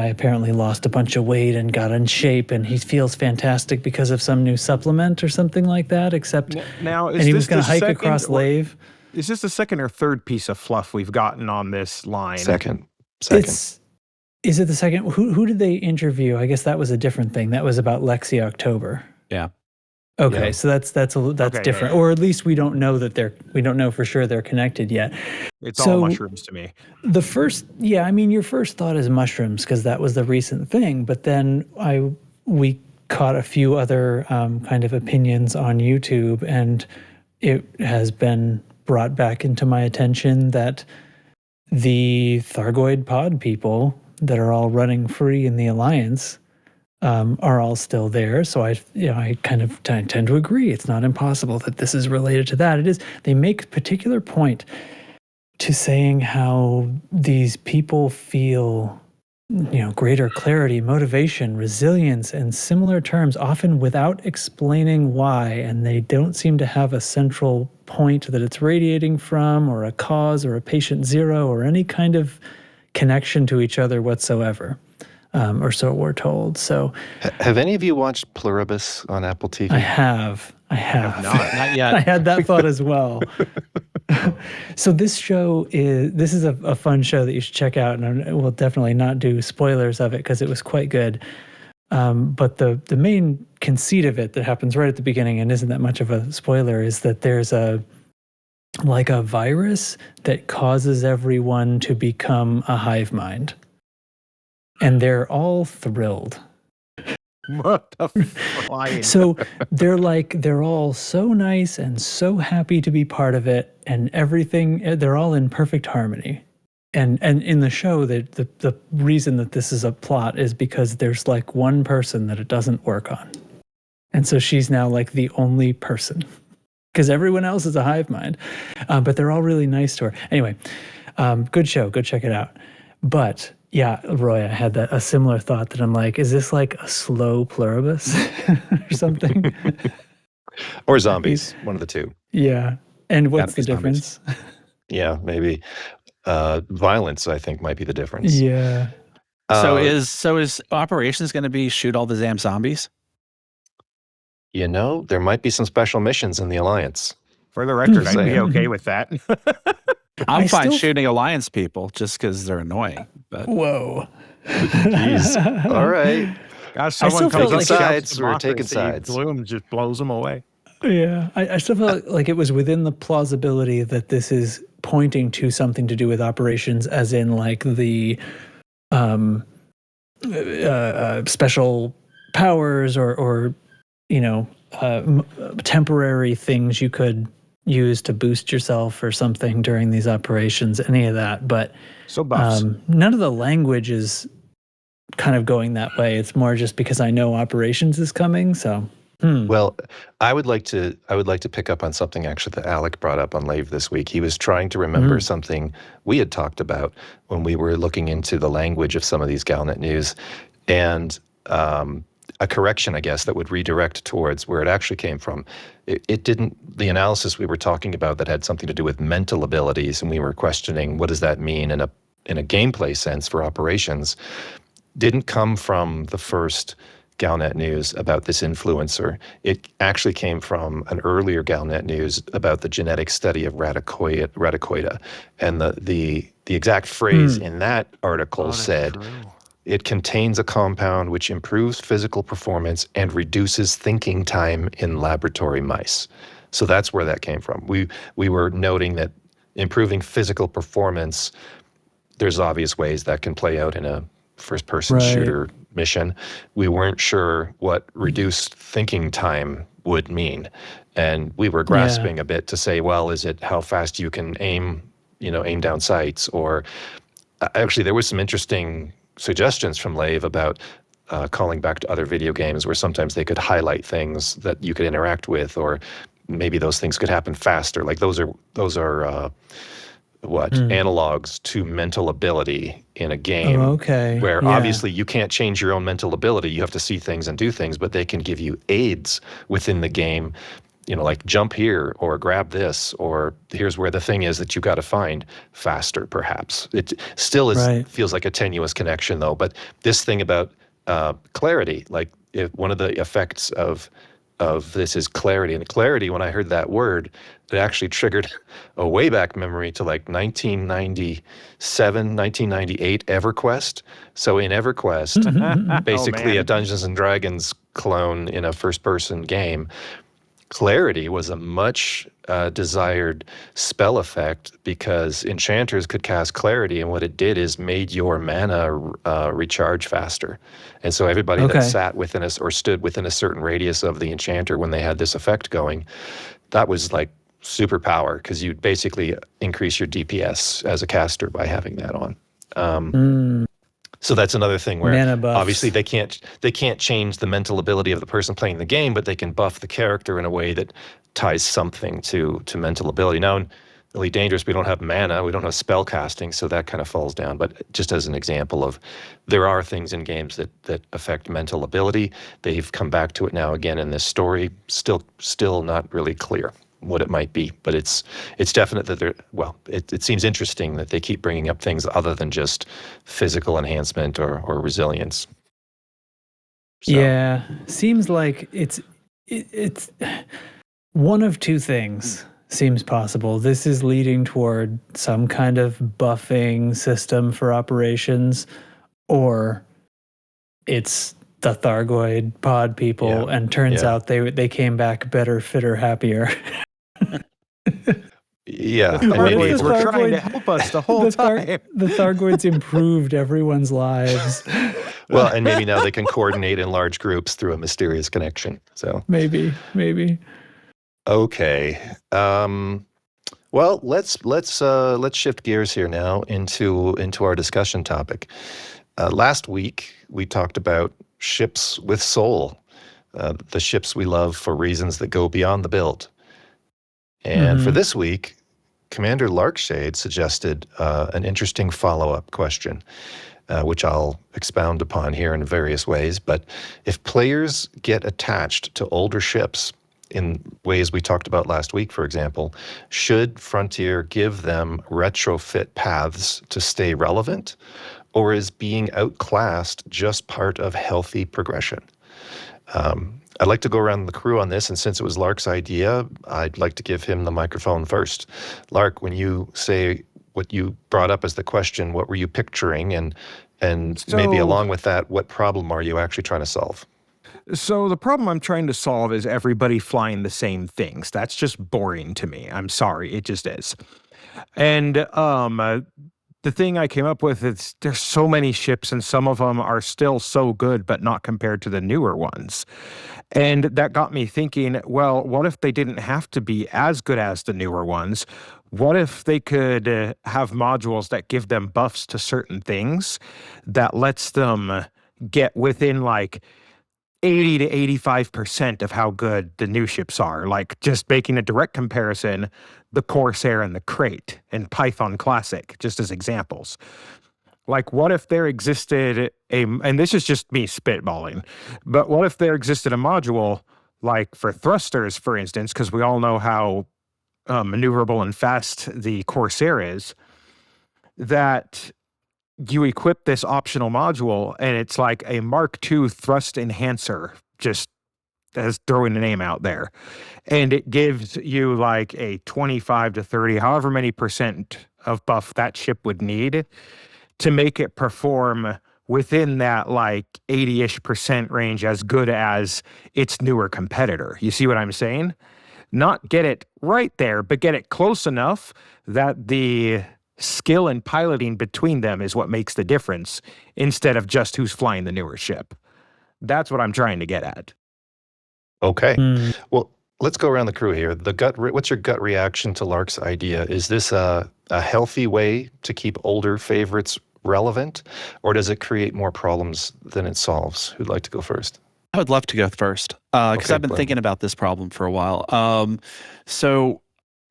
apparently lost a bunch of weight and got in shape, and he feels fantastic because of some new supplement or something like that, except now, and he was going to hike across Lave. Is this the second or third piece of fluff we've gotten on this line? Second. Is it the second? Who did they interview? I guess that was a different thing. That was about Lexi October. Yeah. Okay, Yeah. so that's different, or at least we don't know for sure they're connected yet. It's all mushrooms to me. The first, your first thought is mushrooms because that was the recent thing, but then we caught a few other kind of opinions on YouTube, and it has been brought back into my attention that the Thargoid pod people that are all running free in the Alliance are all still there. So I tend to agree. It's not impossible that this is related to that. It is. They make a particular point to saying how these people feel, greater clarity, motivation, resilience, and similar terms, often without explaining why, and they don't seem to have a central point that it's radiating from, or a cause, or a patient zero, or any kind of connection to each other whatsoever. Or so we're told. So, have any of you watched Pluribus on Apple TV? I have. Not yet. I had that thought as well. So this is a fun show that you should check out, and we'll definitely not do spoilers of it because it was quite good. But the main conceit of it that happens right at the beginning and isn't that much of a spoiler is that there's a virus that causes everyone to become a hive mind. And they're all thrilled. What the flying? So they're all so nice and so happy to be part of it, and everything, they're all in perfect harmony. And in the show, the reason that this is a plot is because there's like one person that it doesn't work on. And so she's now like the only person because everyone else is a hive mind. But they're all really nice to her. Anyway, good show. Go check it out. But yeah, Roy, I had a similar thought that I'm like, is this like a slow Pluribus or something? Or zombies, one of the two. Yeah. And what's the Zombies. difference? Yeah, maybe. Violence, I think, might be the difference. Yeah. So is operations going to be shoot all the damn zombies? There might be some special missions in the Alliance. For the record, I'd be Saying. okay with that. I'm fine shooting Alliance people just because they're annoying. But Whoa. Jeez. All right. Gosh, still someone felt comes like and sides. We're taking sides. Bloom just blows them away. Yeah. I still feel like it was within the plausibility that this is pointing to something to do with operations, as in like the special powers or temporary things you could use to boost yourself or something during these operations, any of that. But So buffs. none of the language is kind of going that way. It's more just because I know operations is coming. So, Well, I would like to pick up on something actually that Alec brought up on Lave this week. He was trying to remember something we had talked about when we were looking into the language of some of these Galnet news, and a correction, I guess, that would redirect towards where it actually came from. It didn't. The analysis we were talking about that had something to do with mental abilities, and we were questioning what does that mean in a gameplay sense for operations, didn't come from the first Galnet news about this influencer. It actually came from an earlier Galnet news about the genetic study of radicoida. And the exact phrase in that article said, it contains a compound which improves physical performance and reduces thinking time in laboratory mice. So that's where that came from. We were noting that improving physical performance, there's obvious ways that can play out in a first-person shooter mission. We weren't sure what reduced thinking time would mean. And we were grasping a bit to say, well, is it how fast you can aim down sights? Or actually, there was some interesting suggestions from Lave about calling back to other video games where sometimes they could highlight things that you could interact with, or maybe those things could happen faster. Like those are analogs to mental ability in a game. Where obviously you can't change your own mental ability. You have to see things and do things, but they can give you aids within the game, like jump here or grab this, or here's where the thing is that you got to find faster, perhaps. It still feels like a tenuous connection though. But this thing about clarity, like if one of the effects of this is clarity. And clarity, when I heard that word, it actually triggered a way back memory to like 1997, 1998 EverQuest. So in EverQuest, basically a Dungeons and Dragons clone in a first-person game, clarity was a much desired spell effect because enchanters could cast clarity, and what it did is made your mana recharge faster. And so everybody that sat within us or stood within a certain radius of the enchanter when they had this effect going, that was like superpower because you'd basically increase your DPS as a caster by having that on. So that's another thing where obviously they can't change the mental ability of the person playing the game, but they can buff the character in a way that ties something to mental ability. Now in Elite Dangerous, we don't have mana, we don't have spell casting, so that kind of falls down. But just as an example of, there are things in games that affect mental ability. They've come back to it now again in this story. Still not really clear what it might be, but it's definite that it seems interesting that they keep bringing up things other than just physical enhancement or resilience. So. Yeah, seems like it's one of two things seems possible. This is leading toward some kind of buffing system for operations, or it's the Thargoid pod people, and turns out they came back better, fitter, happier. The Thargoids were trying to help us the whole time. The Thargoids improved everyone's lives. Well, and maybe now they can coordinate in large groups through a mysterious connection. So maybe. Okay. Well, let's shift gears here now into our discussion topic. Last week we talked about ships with soul, the ships we love for reasons that go beyond the build. And for this week, Commander Larkshade suggested an interesting follow-up question, which I'll expound upon here in various ways. But if players get attached to older ships in ways we talked about last week, for example, should Frontier give them retrofit paths to stay relevant, or is being outclassed just part of healthy progression? I'd like to go around the crew on this, and since it was Lark's idea, I'd like to give him the microphone first. Lark, when you say what you brought up as the question, what were you picturing, and maybe along with that, what problem are you actually trying to solve? So the problem I'm trying to solve is everybody flying the same things. That's just boring to me. I'm sorry, it just is. And the the thing I came up with is there's so many ships and some of them are still so good, but not compared to the newer ones. And that got me thinking, well, what if they didn't have to be as good as the newer ones? What if they could have modules that give them buffs to certain things that lets them get within like 80 to 85% of how good the new ships are? Like just making a direct comparison, the Corsair and the Crate and Python Classic, just as examples. Like, what if there existed and this is just me spitballing, but what if there existed a module, like for thrusters, for instance, because we all know how maneuverable and fast the Corsair is, that you equip this optional module and it's like a Mark II thrust enhancer, just as throwing the name out there. And it gives you like a 25 to 30, however many percent of buff that ship would need to make it perform within that like 80-ish percent range as good as its newer competitor. You see what I'm saying? Not get it right there, but get it close enough that the skill and piloting between them is what makes the difference instead of just who's flying the newer ship. That's what I'm trying to get at. Okay. Well, let's go around the crew here. What's your gut reaction to Lark's idea? Is this a healthy way to keep older favorites relevant, or does it create more problems than it solves? Who'd like to go first? I would love to go first because I've been thinking about this problem for a while. So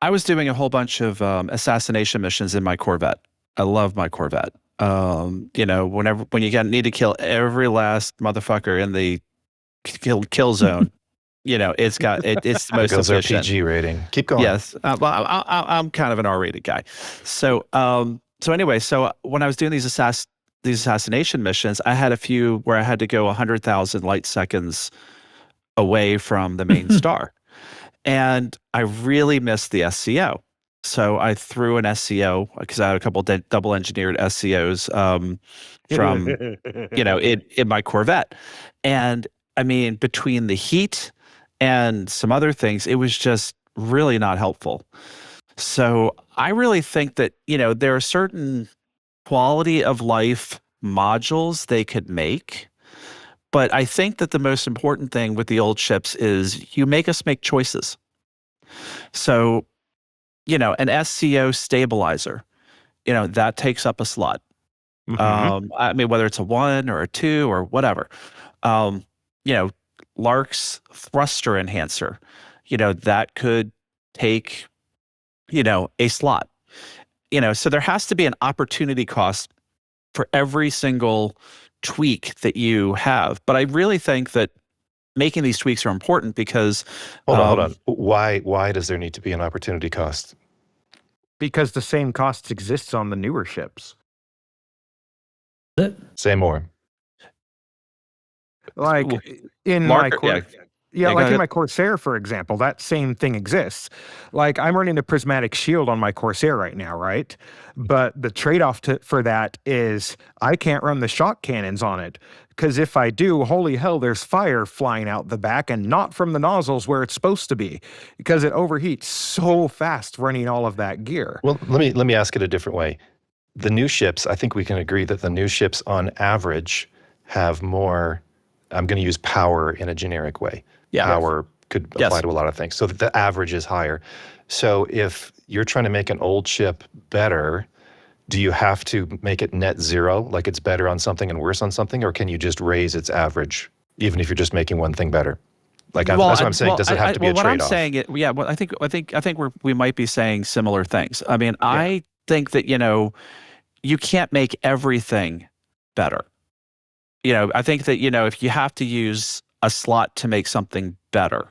I was doing a whole bunch of assassination missions in my Corvette. I love my Corvette. When you need to kill every last motherfucker in the kill zone, it's got it's the most efficient. RPG rating. Keep going. Yes. Well, I'm kind of an R-rated guy. So anyway, when I was doing these assassination missions, I had a few where I had to go 100,000 light seconds away from the main star. And I really missed the SCO. So I threw an SCO because I had a couple double engineered SCOs from, in my Corvette. And I mean, between the heat and some other things, it was just really not helpful. So I really think that, there are certain quality of life modules they could make. But I think that the most important thing with the old ships is you make us make choices. So, an SCO stabilizer, that takes up a slot. Mm-hmm. I mean, whether it's a 1 or a 2 or whatever. Lark's thruster enhancer, that could take, a slot. So there has to be an opportunity cost for every single tweak that you have. But I really think that making these tweaks are important because hold on. Why does there need to be an opportunity cost? Because the same costs exists on the newer ships. Say more. Like in my in my Corsair, for example, that same thing exists. Like I'm running a prismatic shield on my Corsair right now, right? But the trade-off for that is I can't run the shock cannons on it because if I do, holy hell, there's fire flying out the back and not from the nozzles where it's supposed to be because it overheats so fast running all of that gear. Well, let me ask it a different way. The new ships, I think we can agree that the new ships on average have more, I'm going to use power in a generic way. Yeah. Power could apply to a lot of things. So the average is higher. So if you're trying to make an old ship better, do you have to make it net zero, like it's better on something and worse on something, or can you just raise its average, even if you're just making one thing better? Like that's what I'm saying. Does it have to be a trade-off? What I'm saying, I think we might be saying similar things. I mean, I think that you can't make everything better. I think that if you have to use a slot to make something better.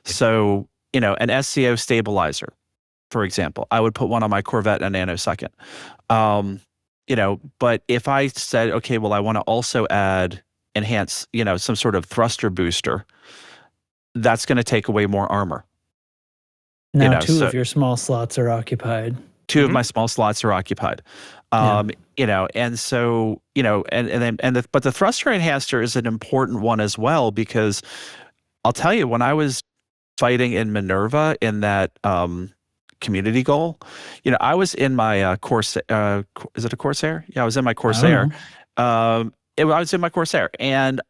So, an SCO stabilizer, for example, I would put one on my Corvette in a nanosecond. But if I said, okay, well, I want to also enhance, some sort of thruster booster, that's going to take away more armor. Now, two of your small slots are occupied. Two of my small slots are occupied. And so, but the thruster enhancer is an important one as well, because I'll tell you, when I was fighting in Minerva in that community goal. I was in my Corsair. Is it a Corsair? Yeah, I was in my Corsair. I was in my Corsair, and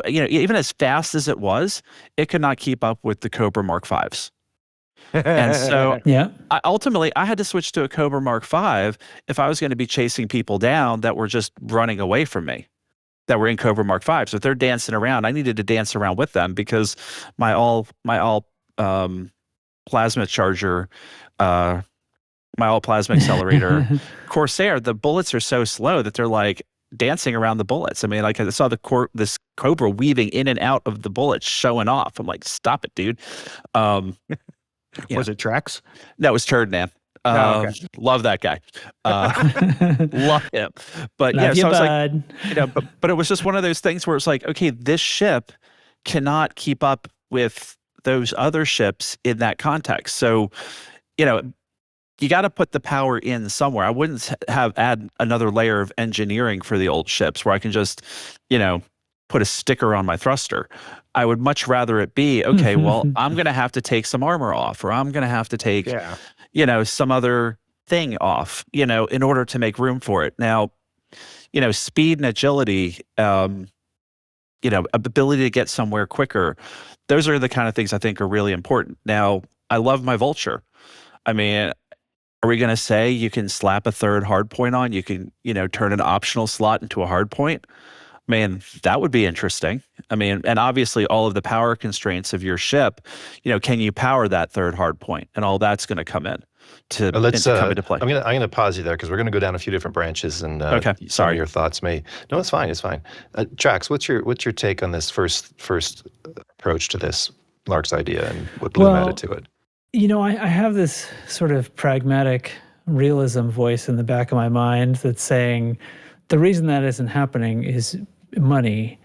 even as fast as it was, it could not keep up with the Cobra Mark Vs. And so ultimately, I had to switch to a Cobra Mark V if I was going to be chasing people down that were just running away from me, that were in Cobra Mark V. So if they're dancing around, I needed to dance around with them because my all plasma charger, my all plasma accelerator Corsair, the bullets are so slow that they're like dancing around the bullets. I mean, like I saw this Cobra weaving in and out of the bullets, showing off. I'm like, stop it, dude. Was it Trex? No, it was Turdman. Okay. Love that guy. Love him. But Love so I was bud. like, but it was just one of those things where it's like, okay, this ship cannot keep up with those other ships in that context. So, you got to put the power in somewhere. I wouldn't add another layer of engineering for the old ships where I can just, put a sticker on my thruster. I would much rather it be, okay, well, I'm going to have to take some armor off, or I'm going to have to take, some other thing off, in order to make room for it. Now, speed and agility, ability to get somewhere quicker, those are the kind of things I think are really important. Now, I love my Vulture. I mean, are we going to say you can slap a third hardpoint on? You can, turn an optional slot into a hardpoint? Man, that would be interesting. I mean, and obviously all of the power constraints of your ship, can you power that third hardpoint? And all that's going to come in to come into play. I'm gonna pause you there because we're gonna go down a few different branches, and okay, some of your thoughts may. No, it's fine. It's fine. Trax, what's your take on this first approach to this, Lark's idea, and what Bloom added to it? I have this sort of pragmatic realism voice in the back of my mind that's saying the reason that isn't happening is money,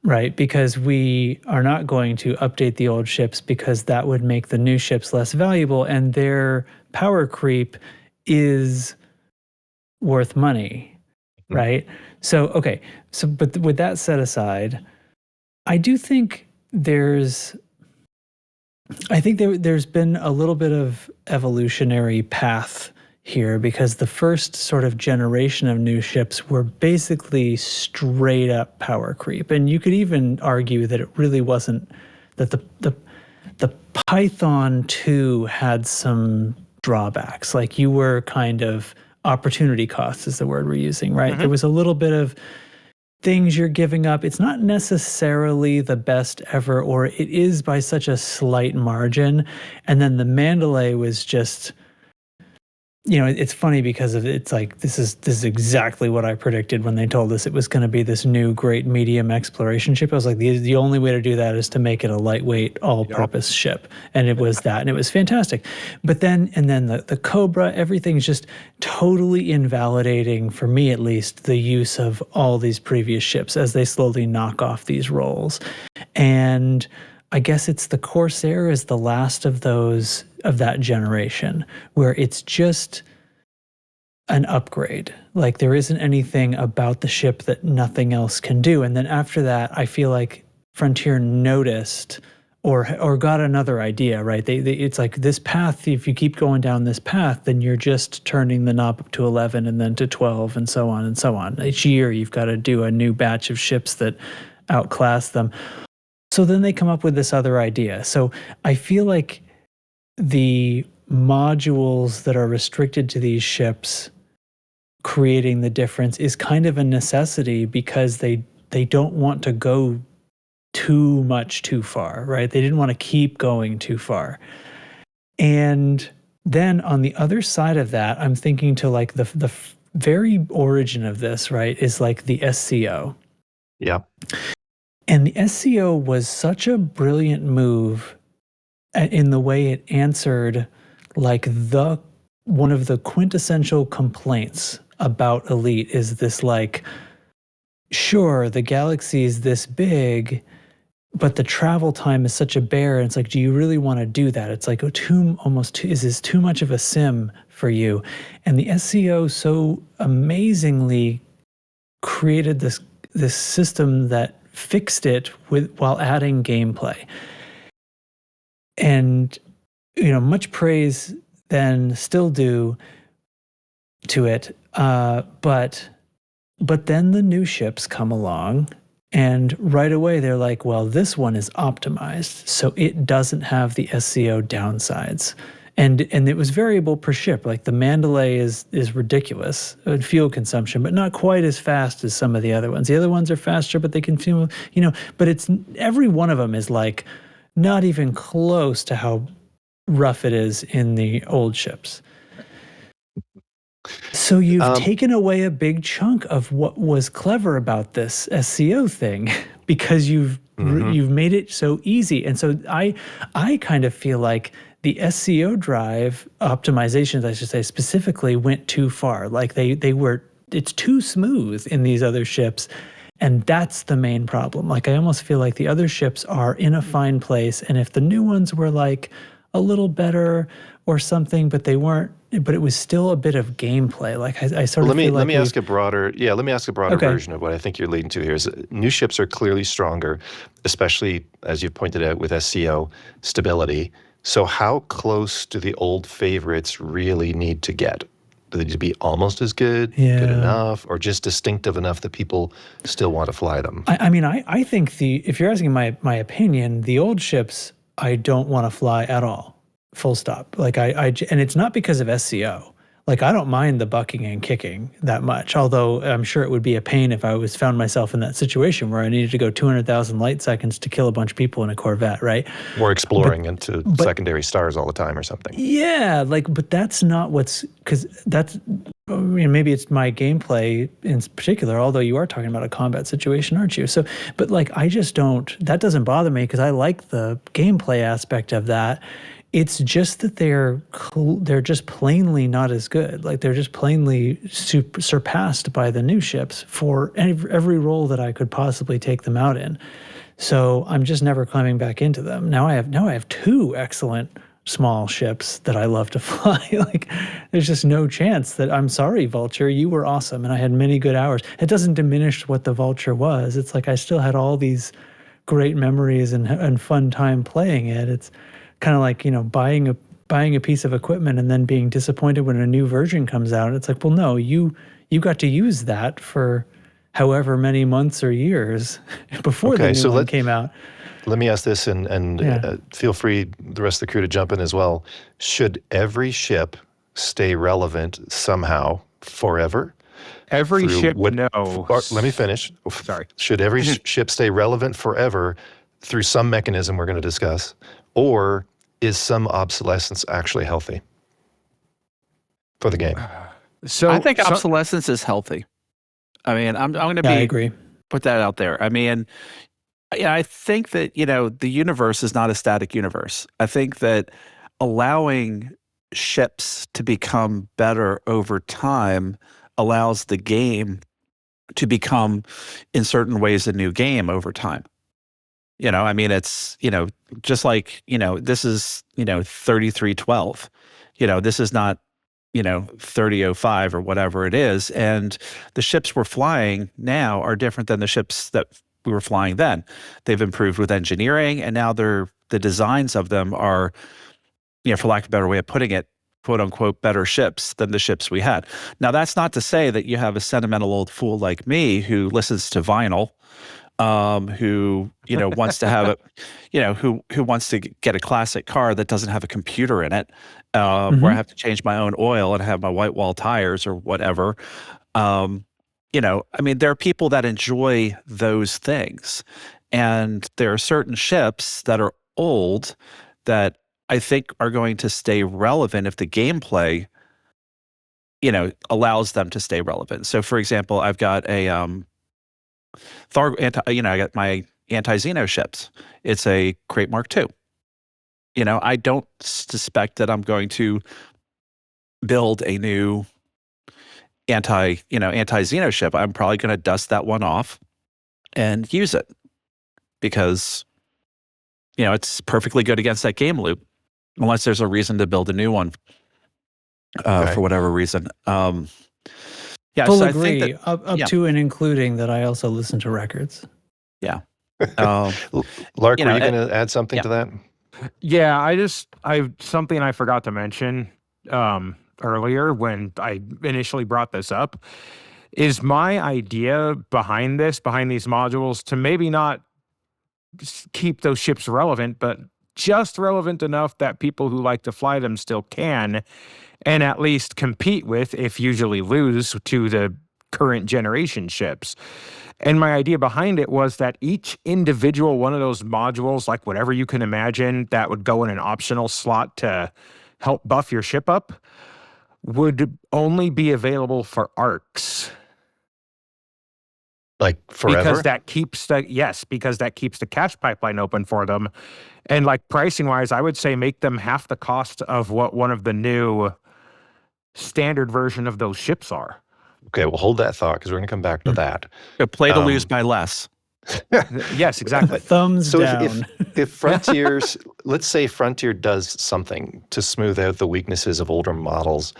right? Because we are not going to update the old ships because that would make the new ships less valuable, and their power creep is worth money, right? So, okay. So, but with that set aside, I do think there's been a little bit of evolutionary path here, because the first sort of generation of new ships were basically straight up power creep. And you could even argue that it really wasn't, that the Python 2 had some drawbacks. Like, you were kind of, opportunity cost is the word we're using, right? There was a little bit of things you're giving up. It's not necessarily the best ever, or it is by such a slight margin. And then the Mandalay was just, it's funny because it's like, this is exactly what I predicted when they told us it was going to be this new great medium exploration ship. I was like, the only way to do that is to make it a lightweight, all-purpose ship. And it was that, and it was fantastic. But then the Cobra, everything's just totally invalidating, for me at least, the use of all these previous ships as they slowly knock off these roles. And I guess it's the Corsair is the last of those, of that generation, where it's just an upgrade. Like, there isn't anything about the ship that nothing else can do. And then after that, I feel like Frontier noticed or got another idea, right? It's like, this path, if you keep going down this path, then you're just turning the knob up to 11 and then to 12 and so on and so on. Each year, you've got to do a new batch of ships that outclass them. So then they come up with this other idea. So I feel like the modules that are restricted to these ships creating the difference is kind of a necessity, because they don't want to go too much too far, right? They didn't want to keep going too far. And then on the other side of that, I'm thinking to like the very origin of this, right, is like the SCO. Yeah. And the SCO was such a brilliant move in the way it answered like one of the quintessential complaints about Elite is this, like, sure, the galaxy is this big, but the travel time is such a bear. And it's like, do you really want to do that? It's like, is this too much of a sim for you? And the SCO so amazingly created this system that fixed it while adding gameplay. And much praise than still due to it. But then the new ships come along, and right away they're like, well, this one is optimized, so it doesn't have the SCO downsides. And it was variable per ship. Like the Mandalay is ridiculous in fuel consumption, but not quite as fast as some of the other ones. The other ones are faster, but they can fuel, but it's every one of them is like not even close to how rough it is in the old ships. So you've taken away a big chunk of what was clever about this SCO thing because you've made it so easy. And so I kind of feel like the SCO drive optimizations, I should say, specifically went too far. Like it's too smooth in these other ships. And that's the main problem. Like I almost feel like the other ships are in a fine place. And if the new ones were like a little better or something, but they weren't, but it was still a bit of gameplay. Like I sort of feel like let me ask a broader version of what I think you're leading to here. Is new ships are clearly stronger, especially as you've pointed out with SCO stability. So how close do the old favorites really need to get? Do they need to be almost as good, good enough, or just distinctive enough that people still want to fly them? I think if you're asking my opinion, the old ships I don't want to fly at all. Full stop. Like and it's not because of SCO. Like I don't mind the bucking and kicking that much, although I'm sure it would be a pain if I found myself in that situation where I needed to go 200,000 light seconds to kill a bunch of people in a Corvette, right? Or exploring into secondary stars all the time or something. Yeah, but that's not because that's, maybe it's my gameplay in particular, although you are talking about a combat situation, aren't you? So, but I just don't, that doesn't bother me because I like the gameplay aspect of that. It's just that they're just plainly not as good. Like they're just plainly surpassed by the new ships for every role that I could possibly take them out in. So I'm just never climbing back into them. Now I have two excellent small ships that I love to fly. There's just no chance that, I'm sorry, Vulture, you were awesome and I had many good hours. It doesn't diminish what the Vulture was. It's like I still had all these great memories and fun time playing it. It's kind of like, buying a piece of equipment and then being disappointed when a new version comes out. It's like, well, no, you got to use that for however many months or years before the new one came out. Let me ask this, and feel free, the rest of the crew, to jump in as well. Should every ship stay relevant somehow forever? Every ship, no. Let me finish. Sorry. Should every ship stay relevant forever through some mechanism we're going to discuss? Or is some obsolescence actually healthy for the game? So I think obsolescence is healthy. I mean, I'm going to I agree. Put that out there. I mean, I think that, the universe is not a static universe. I think that allowing ships to become better over time allows the game to become, in certain ways, a new game over time. It's, just like, this is, 3312. This is not, 3005 or whatever it is. And the ships we're flying now are different than the ships that we were flying then. They've improved with engineering, and now the designs of them are, for lack of a better way of putting it, quote unquote, better ships than the ships we had. Now, that's not to say that you have a sentimental old fool like me who listens to vinyl, who wants to have who wants to get a classic car that doesn't have a computer in it, where I have to change my own oil and have my white wall tires or whatever. There are people that enjoy those things, and there are certain ships that are old that I think are going to stay relevant if the gameplay, allows them to stay relevant. So, for example, I've got a I got my anti-Xeno ships. It's a Crate Mark II. I don't suspect that I'm going to build a new anti-Xeno ship. I'm probably going to dust that one off and use it because, it's perfectly good against that game loop, unless there's a reason to build a new one for whatever reason. Full agree, up to and including that I also listen to records. Yeah. Lark, were you going to add something to that? Yeah, something I forgot to mention earlier when I initially brought this up is my idea behind these modules to maybe not keep those ships relevant, but just relevant enough that people who like to fly them still can, and at least compete with, if usually lose, to the current generation ships. And my idea behind it was that each individual one of those modules, like whatever you can imagine that would go in an optional slot to help buff your ship up, would only be available for arcs. Like forever? Because that keeps the cash pipeline open for them. And like pricing wise, I would say make them half the cost of what one of the new standard version of those ships are. Okay, well, hold that thought because we're going to come back to that. Play to lose by less. Yes, exactly. Thumbs So down. if Frontiers, let's say Frontier does something to smooth out the weaknesses of older models,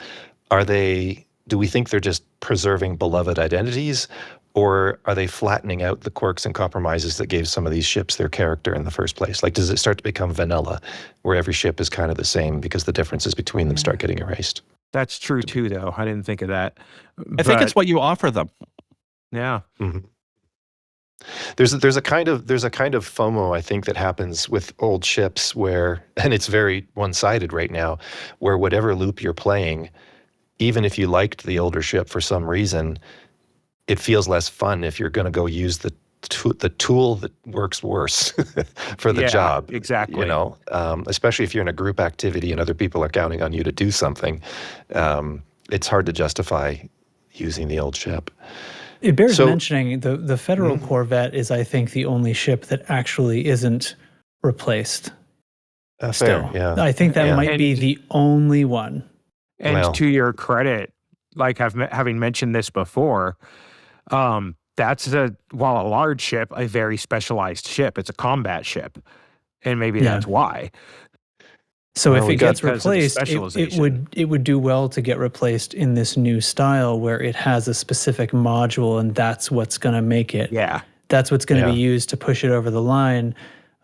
do we think they're just preserving beloved identities, or are they flattening out the quirks and compromises that gave some of these ships their character in the first place? Like, does it start to become vanilla, where every ship is kind of the same because the differences between them start getting erased? That's true too, though. I didn't think of that. I think it's what you offer them. Yeah. Mm-hmm. There's a kind of FOMO, I think, that happens with old ships where, and it's very one-sided right now, where whatever loop you're playing, even if you liked the older ship for some reason, it feels less fun if you're going to go use the tool that works worse for the job. Exactly. You know, especially if you're in a group activity and other people are counting on you to do something, it's hard to justify using the old ship. It bears mentioning the Federal Corvette is, I think, the only ship that actually isn't replaced. Fair, yeah. I think that might be the only one. And to your credit, like having mentioned this before, that's while a large ship, a very specialized ship. It's a combat ship, and maybe that's why. So if it gets replaced, it would do well to get replaced in this new style where it has a specific module, and that's what's going to make it. Yeah, that's what's going to be used to push it over the line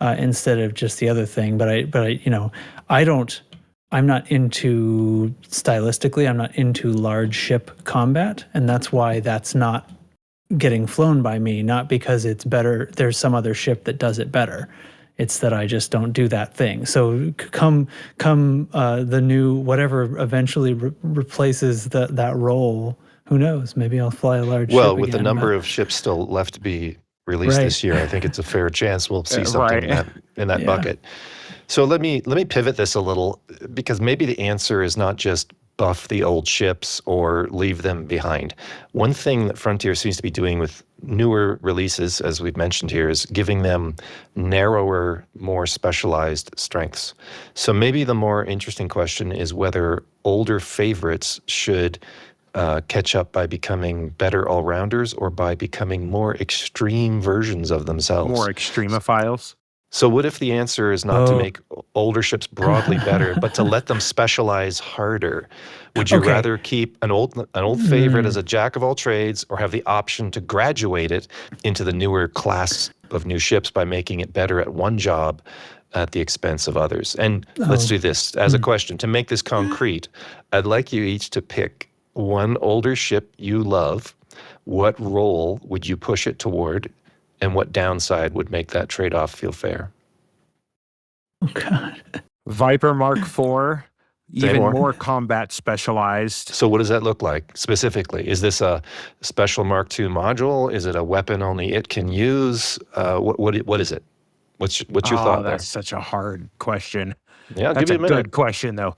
instead of just the other thing. But I'm not into stylistically. I'm not into large ship combat, and that's why that's not getting flown by me. Not because it's better. There's some other ship that does it better. It's that I just don't do that thing. So come the new whatever eventually replaces that role. Who knows? Maybe I'll fly a large ship. Well, with the number of ships still left to be released this year, I think it's a fair chance we'll see something in that bucket. So let me pivot this a little, because maybe the answer is not just buff the old ships or leave them behind. One thing that Frontier seems to be doing with newer releases, as we've mentioned here, is giving them narrower, more specialized strengths. So maybe the more interesting question is whether older favorites should catch up by becoming better all-rounders or by becoming more extreme versions of themselves. More extremophiles. So what if the answer is not to make older ships broadly better, but to let them specialize harder? Would you rather keep an old favorite as a jack of all trades, or have the option to graduate it into the newer class of new ships by making it better at one job at the expense of others? And let's do this as a question. To make this concrete, I'd like you each to pick one older ship you love. What role would you push it toward? And what downside would make that trade-off feel fair? Oh, God. Viper Mark IV, even more combat specialized. So what does that look like specifically? Is this a special Mark II module? Is it a weapon only it can use? What is it? What's your thought there? That's such a hard question. Yeah, that's give you a minute. Good question, though.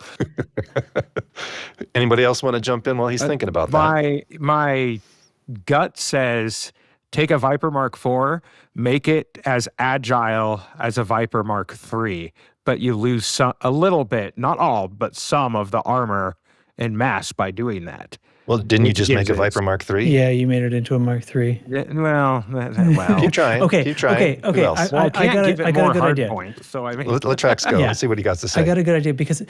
Anybody else want to jump in while he's thinking about that? My gut says take a Viper Mark IV, make it as agile as a Viper Mark III, but you lose a little bit, not all, but some of the armor and mass by doing that. Well, didn't you just make a Viper Mark III? Yeah, you made it into a Mark III. Yeah, well. Keep trying. Keep trying. Okay. I got a good idea. Let Trax go. Let's see what he got to say. I got a good idea because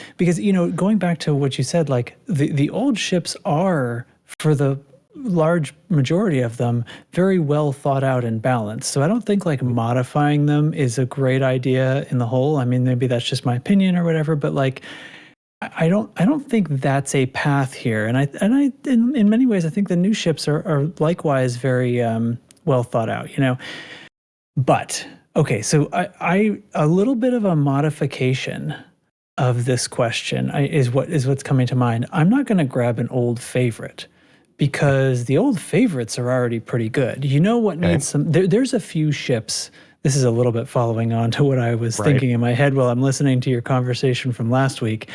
going back to what you said, like the old ships are for the large majority of them very well thought out and balanced. So I don't think like modifying them is a great idea in the whole. I mean, maybe that's just my opinion or whatever, but like I don't think that's a path here. And I in many ways I think the new ships are likewise very well thought out, you know. But okay, so I a little bit of a modification of this question is what's coming to mind. I'm not going to grab an old favorite, because the old favorites are already pretty good. You know what needs some? There's a few ships. This is a little bit following on to what I was thinking in my head while I'm listening to your conversation from last week.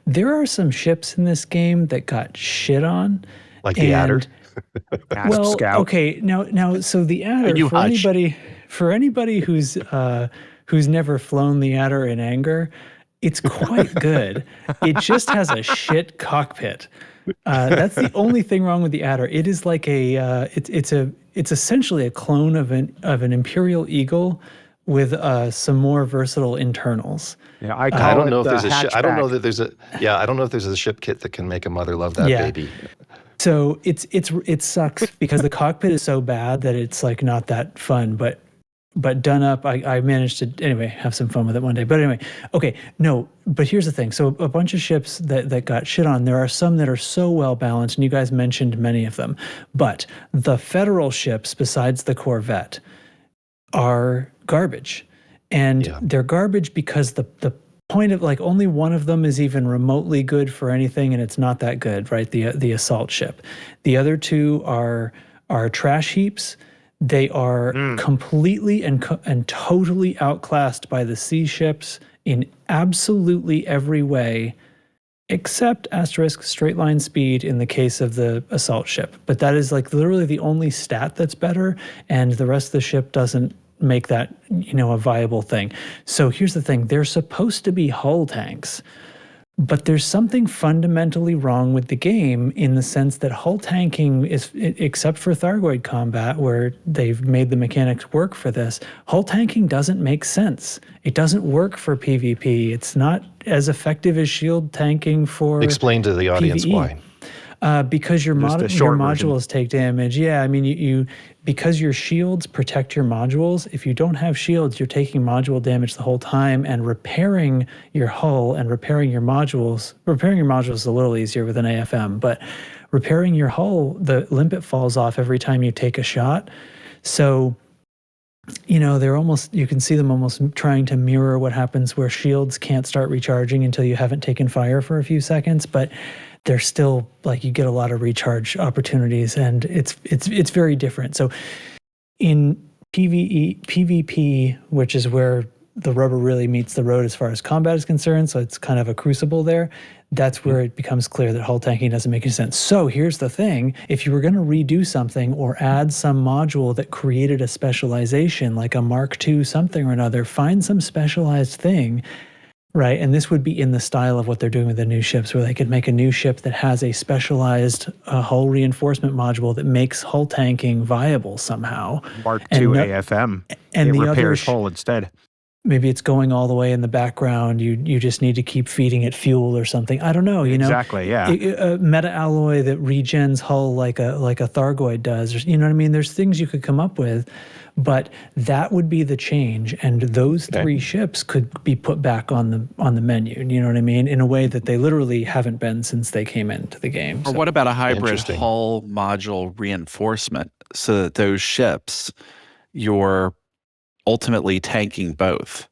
There are some ships in this game that got shit on, like the Adder. Well, Scout. okay, now, so the Adder for anybody who's never flown the Adder in anger, it's quite good. It just has a shit cockpit. That's the only thing wrong with the Adder. It is like it's essentially a clone of an Imperial Eagle with some more versatile internals. Yeah, I don't know if there's a ship. I don't know that there's a. Yeah, I don't know if there's a ship kit that can make a mother love that baby. So it sucks because the cockpit is so bad that it's like not that fun. But done up, I managed to anyway have some fun with it one day. But anyway, okay, no. But here's the thing. So a bunch of ships that got shit on. There are some that are so well balanced, and you guys mentioned many of them. But the Federal ships, besides the Corvette, are garbage, and they're garbage because the point of like only one of them is even remotely good for anything, and it's not that good, right? The assault ship. The other two are trash heaps. They are completely and totally outclassed by the sea ships in absolutely every way, except asterisk straight line speed in the case of the assault ship. But that is like literally the only stat that's better, and the rest of the ship doesn't make that, you know, a viable thing. So here's the thing. They're supposed to be hull tanks, but there's something fundamentally wrong with the game in the sense that hull tanking is, except for Thargoid combat, where they've made the mechanics work for this, hull tanking doesn't make sense. It doesn't work for PvP. It's not as effective as shield tanking for Explain to the audience PvE. why. Because your modules take damage. Yeah, I mean, you because your shields protect your modules. If you don't have shields, you're taking module damage the whole time, and repairing your hull and repairing your modules is a little easier with an AFM, but repairing your hull, the limpet falls off every time you take a shot. So, you know, you can see them almost trying to mirror what happens where shields can't start recharging until you haven't taken fire for a few seconds, but they're still like you get a lot of recharge opportunities, and it's very different. So in PvP, which is where the rubber really meets the road as far as combat is concerned, so it's kind of a crucible there, that's where it becomes clear that hull tanking doesn't make any sense. So here's the thing. If you were going to redo something or add some module that created a specialization, like a Mark II something or another, find some specialized thing. Right, and this would be in the style of what they're doing with the new ships, where they could make a new ship that has a specialized hull reinforcement module that makes hull tanking viable somehow. Mark II AFM. And it the repairs hull instead. Maybe it's going all the way in the background. You just need to keep feeding it fuel or something. I don't know. You know, exactly. Yeah. A meta alloy that regens hull like a Thargoid does. Or, you know what I mean? There's things you could come up with. But that would be the change, and those three ships could be put back on the menu. You know what I mean? In a way that they literally haven't been since they came into the game. Or what about a hybrid hull module reinforcement, so that those ships, you're ultimately tanking both?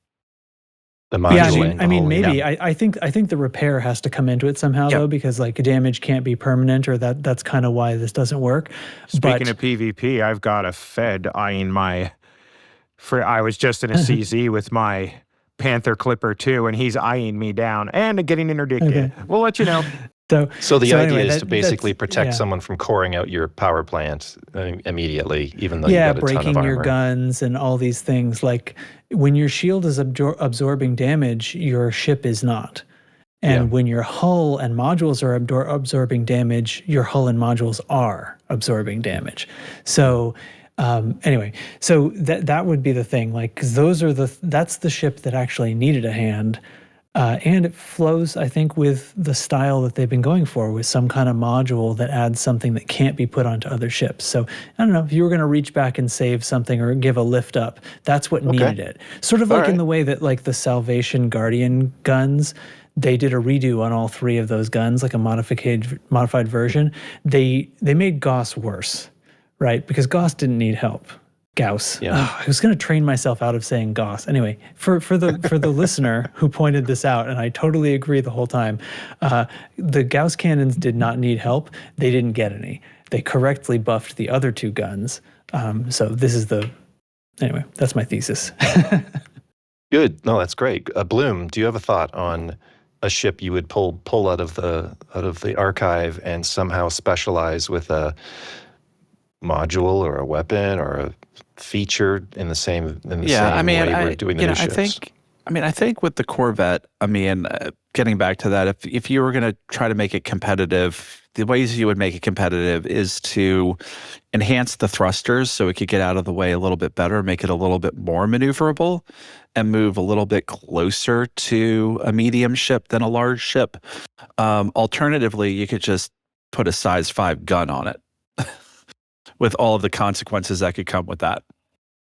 The module. Yeah, I mean, maybe. Yeah. I think the repair has to come into it somehow, though, because like damage can't be permanent, or that's kind of why this doesn't work. Speaking of PvP, I've got a Fed eyeing my. I was just in a CZ with my Panther Clipper 2, and he's eyeing me down and getting interdicted. Okay. We'll let you know. So the idea is to basically protect someone from coring out your power plant immediately, even though you got a ton of armor. Yeah, breaking your guns and all these things. Like when your shield is absorbing damage, your ship is not. And when your hull and modules are absorbing damage, your hull and modules are absorbing damage. So anyway, so that would be the thing. Like, 'cause that's the ship that actually needed a hand. And it flows, I think, with the style that they've been going for, with some kind of module that adds something that can't be put onto other ships. So I don't know, if you were going to reach back and save something or give a lift up, that's what needed it. Sort of like in the way that like the Salvation Guardian guns, they did a redo on all 3 of those guns, like a modified version. They made Gauss worse, right? Because Gauss didn't need help. Gauss. Yeah. Oh, I was going to train myself out of saying Gauss. Anyway, for the listener who pointed this out, and I totally agree the whole time, the Gauss cannons did not need help. They didn't get any. They correctly buffed the other 2 guns. So this is anyway, that's my thesis. Good. No, that's great. Bloom, do you have a thought on a ship you would pull out of the archive and somehow specialize with a module or a weapon or a feature in the same way we're doing the new ships? I think with the Corvette, getting back to that, if you were going to try to make it competitive, the ways you would make it competitive is to enhance the thrusters so it could get out of the way a little bit better, make it a little bit more maneuverable, and move a little bit closer to a medium ship than a large ship. Alternatively, you could just put a size 5 gun on it with all of the consequences that could come with that.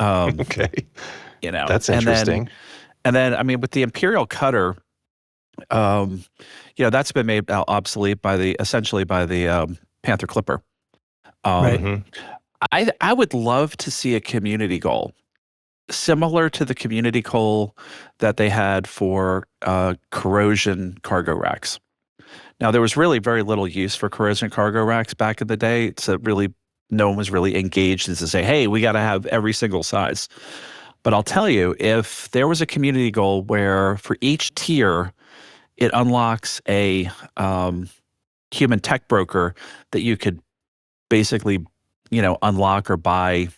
Okay. That's interesting. And then, with the Imperial Cutter, that's been made obsolete essentially by the Panther Clipper. Right. I would love to see a community goal similar to the community goal that they had for corrosion cargo racks. Now, there was really very little use for corrosion cargo racks back in the day. No one was really engaged as to say, hey, we got to have every single size. But I'll tell you, if there was a community goal where for each tier, it unlocks a human tech broker that you could basically, unlock or buy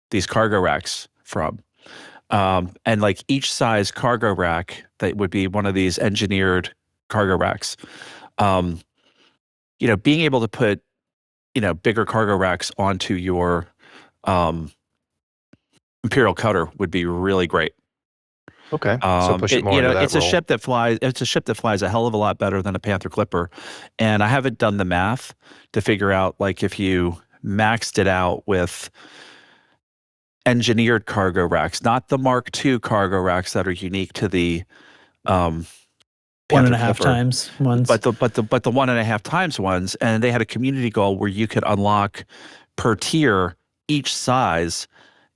these cargo racks from. And like each size cargo rack that would be one of these engineered cargo racks, being able to put, bigger cargo racks onto your Imperial Cutter would be really great. Okay, so push it more into that it's role. a ship that flies. It's a ship that flies a hell of a lot better than a Panther Clipper, and I haven't done the math to figure out like if you maxed it out with engineered cargo racks, not the Mark II cargo racks that are unique to the 1.5 times ones, but the 1.5 times ones, and they had a community goal where you could unlock per tier each size,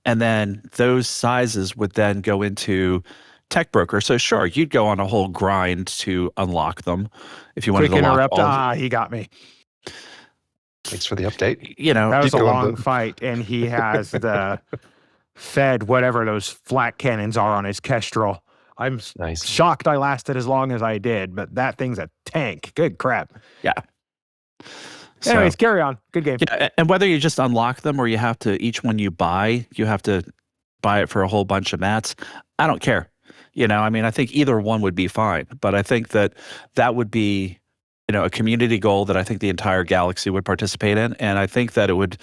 and then those sizes would then go into tech broker. So sure, you'd go on a whole grind to unlock them if you wanted to unlock all. He got me. Thanks for the update. That was a Go on, long Bloom. fight, and he has the Fed whatever those flat cannons are on his Kestrel. I'm Nice. shocked I lasted as long as I did, but that thing's a tank. Good crap. Yeah. Anyways, carry on. Good game. Yeah, and whether you just unlock them or you have to, each one you buy, you have to buy it for a whole bunch of mats. I don't care. I think either one would be fine, but I think that would be, a community goal that I think the entire galaxy would participate in. And I think that it would,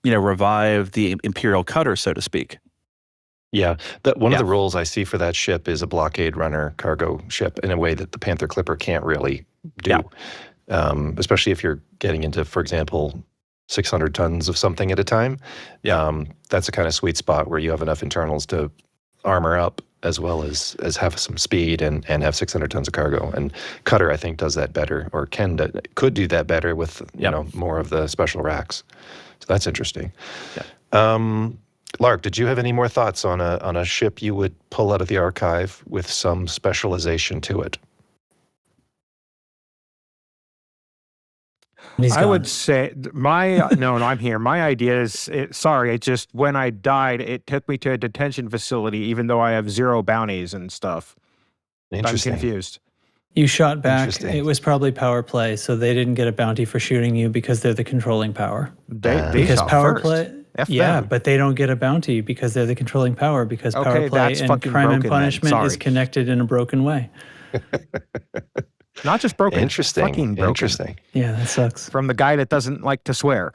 revive the Imperial Cutter, so to speak. Yeah, one of the roles I see for that ship is a blockade runner cargo ship in a way that the Panther Clipper can't really do. Yeah. Especially if you're getting into, for example, 600 tons of something at a time. That's a kind of sweet spot where you have enough internals to armor up as well as have some speed and have 600 tons of cargo. And Cutter, I think, does that better, or could do that better with more of the special racks. So that's interesting. Yeah. Lark, did you have any more thoughts on a ship you would pull out of the archive with some specialization to it? I would say no, I'm here. My idea is, it just, when I died, it took me to a detention facility, even though I have 0 bounties and stuff. I'm confused. You shot back. It was probably power play, so they didn't get a bounty for shooting you because they're the controlling power. They shot power first. play. F yeah, them. but they don't get a bounty because they're the controlling power, because power Okay, play that's and fucking crime and broken then. punishment is Sorry. connected in a broken way. Not just broken. Interesting. Fucking broken. Interesting. Yeah, that sucks. From the guy that doesn't like to swear.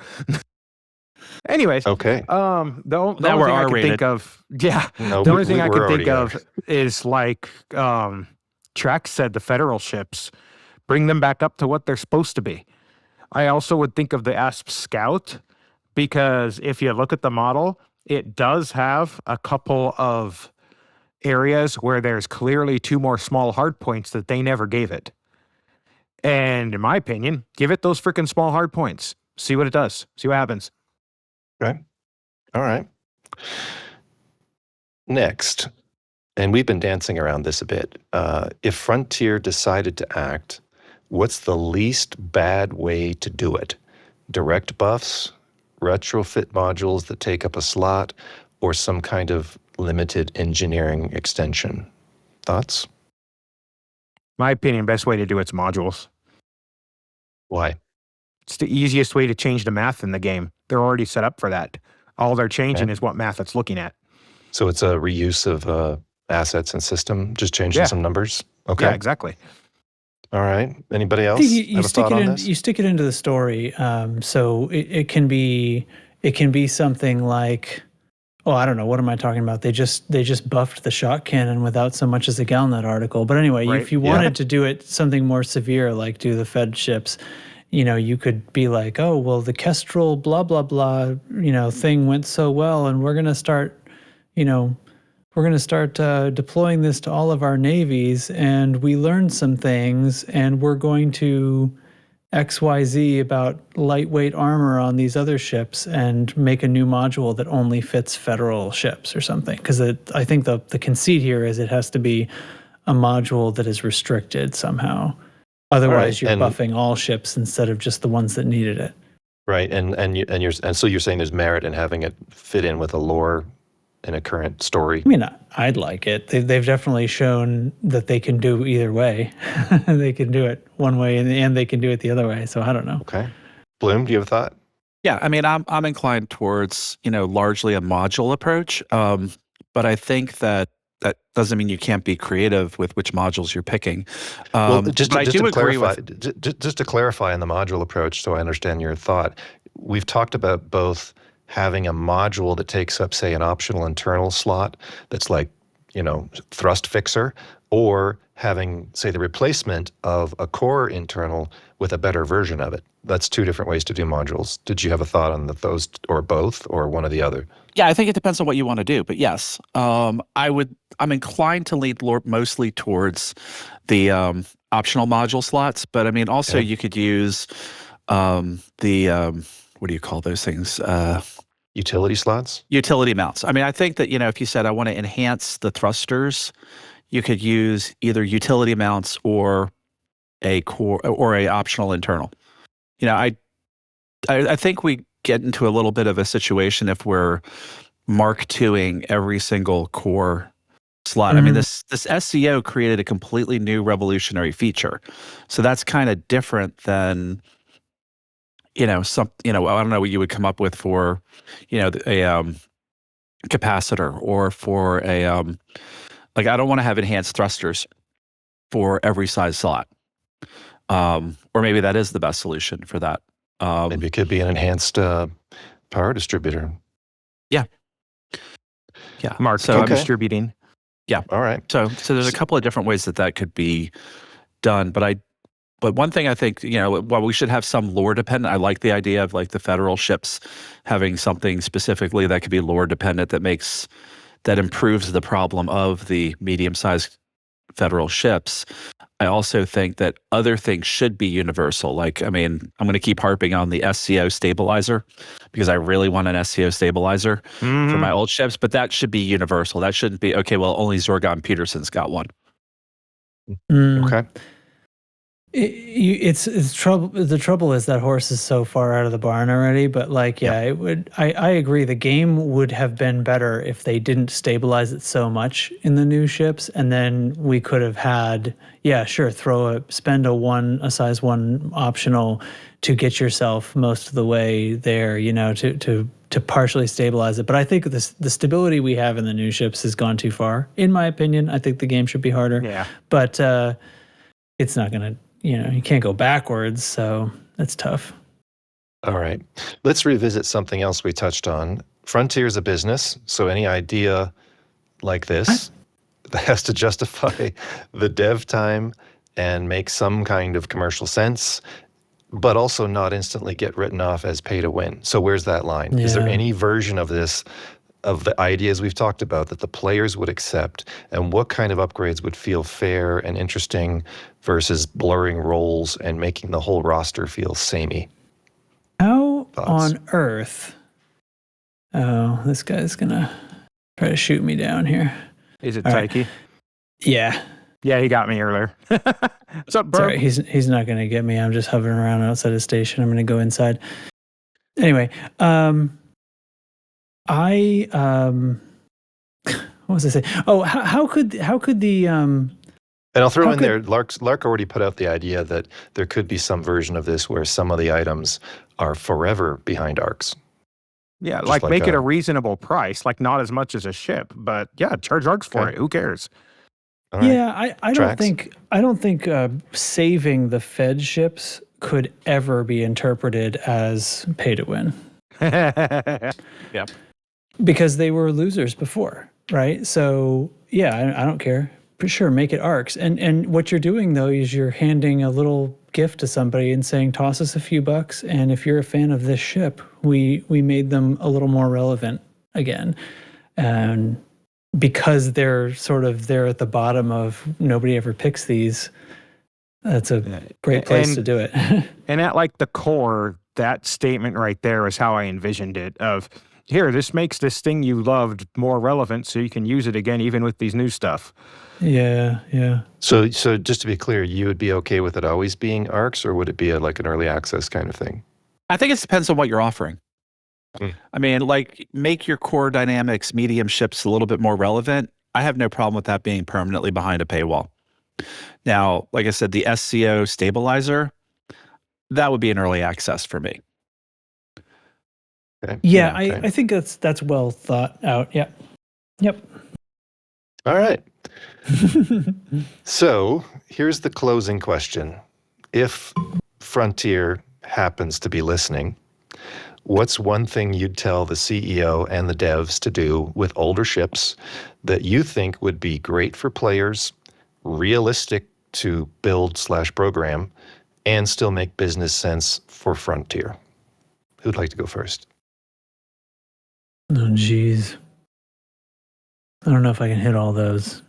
Anyways, Okay. the only Now thing we're I can R-rated. think of, No, the only thing I we're can think already of is like Track said the federal ships, bring them back up to what they're supposed to be. I also would think of the ASP Scout, because if you look at the model, it does have a couple of areas where there's clearly 2 more small hard points that they never gave it. And in my opinion, give it those freaking small hard points. See what it does. See what happens. Okay. All right. Next, and we've been dancing around this a bit. If Frontier decided to act, what's the least bad way to do it? Direct buffs, retrofit modules that take up a slot, or some kind of limited engineering extension? Thoughts? My opinion, best way to do it's modules. Why? It's the easiest way to change the math in the game. They're already set up for that. All they're changing is what math it's looking at. So it's a reuse of assets and system, just changing some numbers? Okay. Yeah, exactly. All right. Anybody else You have a stick thought it on in. this? You stick it into the story, so it can be something like, oh, I don't know, what am I talking about? They just buffed the shot cannon without so much as a Galnet article. But anyway, Right, if you wanted to do it something more severe, like do the Fed ships, you could be like, oh, well, the Kestrel blah blah blah, thing went so well, and we're gonna start deploying this to all of our navies, and we learned some things, and we're going to XYZ about lightweight armor on these other ships and make a new module that only fits federal ships or something. Because I think the conceit here is it has to be a module that is restricted somehow. Otherwise, you're buffing all ships instead of just the ones that needed it. Right, and so you're saying there's merit in having it fit in with a lore in a current story. I mean, I'd like it. They've definitely shown that they can do either way. They can do it one way and they can do it the other way. So I don't know. Okay. Bloom, do you have a thought? Yeah, I mean, I'm inclined towards, largely a module approach. But I think that doesn't mean you can't be creative with which modules you're picking. Just to clarify on the module approach, so I understand your thought, we've talked about both having a module that takes up, say, an optional internal slot that's like, thrust fixer, or having, say, the replacement of a core internal with a better version of it. That's 2 different ways to do modules. Did you have a thought on those, or both, or one or the other? Yeah, I think it depends on what you want to do. But yes, I'm inclined to lean mostly towards the optional module slots. But I mean, also you could use the what do you call those things? Utility slots? Utility mounts. I mean, I think that, if you said I want to enhance the thrusters, you could use either utility mounts or a core or a optional internal. I think we get into a little bit of a situation if we're Mark IIing every single core slot. I mean, this SCO created a completely new revolutionary feature. So that's kind of different than I don't know what you would come up with for, a capacitor, or for a, I don't want to have enhanced thrusters for every size slot. Or maybe that is the best solution for that. Maybe it could be an enhanced power distributor. Yeah. Mark, distributing. Yeah. All right. So there's a couple of different ways that could be done, but one thing I think, while we should have some lore dependent, I like the idea of like the federal ships having something specifically that could be lore dependent that improves the problem of the medium-sized federal ships. I also think that other things should be universal. Like, I mean, I'm going to keep harping on the SCO stabilizer because I really want an SCO stabilizer for my old ships, but that should be universal. That shouldn't be, okay, well, only Zorgon Peterson's got one. Okay. It's trouble. The trouble is that horse is so far out of the barn already. But it would. I agree. The game would have been better if they didn't stabilize it so much in the new ships, and then we could have had, spend a size 1 optional to get yourself most of the way there. To partially stabilize it. But I think the stability we have in the new ships has gone too far. In my opinion, I think the game should be harder. Yeah. But it's not going to. You can't go backwards, so that's tough. All right. Let's revisit something else we touched on. Frontier's a business, so any idea like this, that has to justify the dev time and make some kind of commercial sense, but also not instantly get written off as pay to win. So where's that line? Is there Yeah. any version of this, of the ideas we've talked about, that the players would accept, and what kind of upgrades would feel fair and interesting versus blurring roles and making the whole roster feel samey? How Thoughts? on earth? Oh, this guy's gonna try to shoot me down here. Is it All right. Taiki? Yeah. Yeah, he got me earlier. What's up, bro? Sorry, he's not gonna get me. I'm just hovering around outside the station. I'm gonna go inside. Anyway, what was I saying? Oh, how could the And I'll throw How in there, Lark already put out the idea that there could be some version of this where some of the items are forever behind arcs. Yeah, Just like like make it a- a reasonable price, like not as much as a ship, but yeah, charge arcs for Okay. it. Who cares? All right. Yeah, I don't Tracks. think saving the Fed ships could ever be interpreted as pay to win because they were losers before, right? So yeah, I don't care. For sure, make it arcs. And what you're doing though is you're handing a little gift to somebody and saying, toss us a few bucks, and if you're a fan of this ship, we made them a little more relevant again. And because they're sort of there at the bottom of nobody ever picks these, that's a great place to do it. And at like the core, that statement right there is how I envisioned it of, here, this makes this thing you loved more relevant so you can use it again even with these new stuff. Yeah. So just to be clear, you would be okay with it always being arcs, or would it be like an early access kind of thing? I think it depends on what you're offering. Hmm. I mean, like, make your core dynamics medium ships a little bit more relevant. I have no problem with that being permanently behind a paywall. Now, like I said, the SCO stabilizer, that would be an early access for me. Okay. Yeah, okay. I think that's well thought out. Yeah. Yep. All right. So here's the closing question. If Frontier happens to be listening, what's one thing you'd tell the CEO and the devs to do with older ships that you think would be great for players, realistic to build/program, and still make business sense for Frontier? Who'd like to go first? Oh, geez. I don't know if I can hit all those.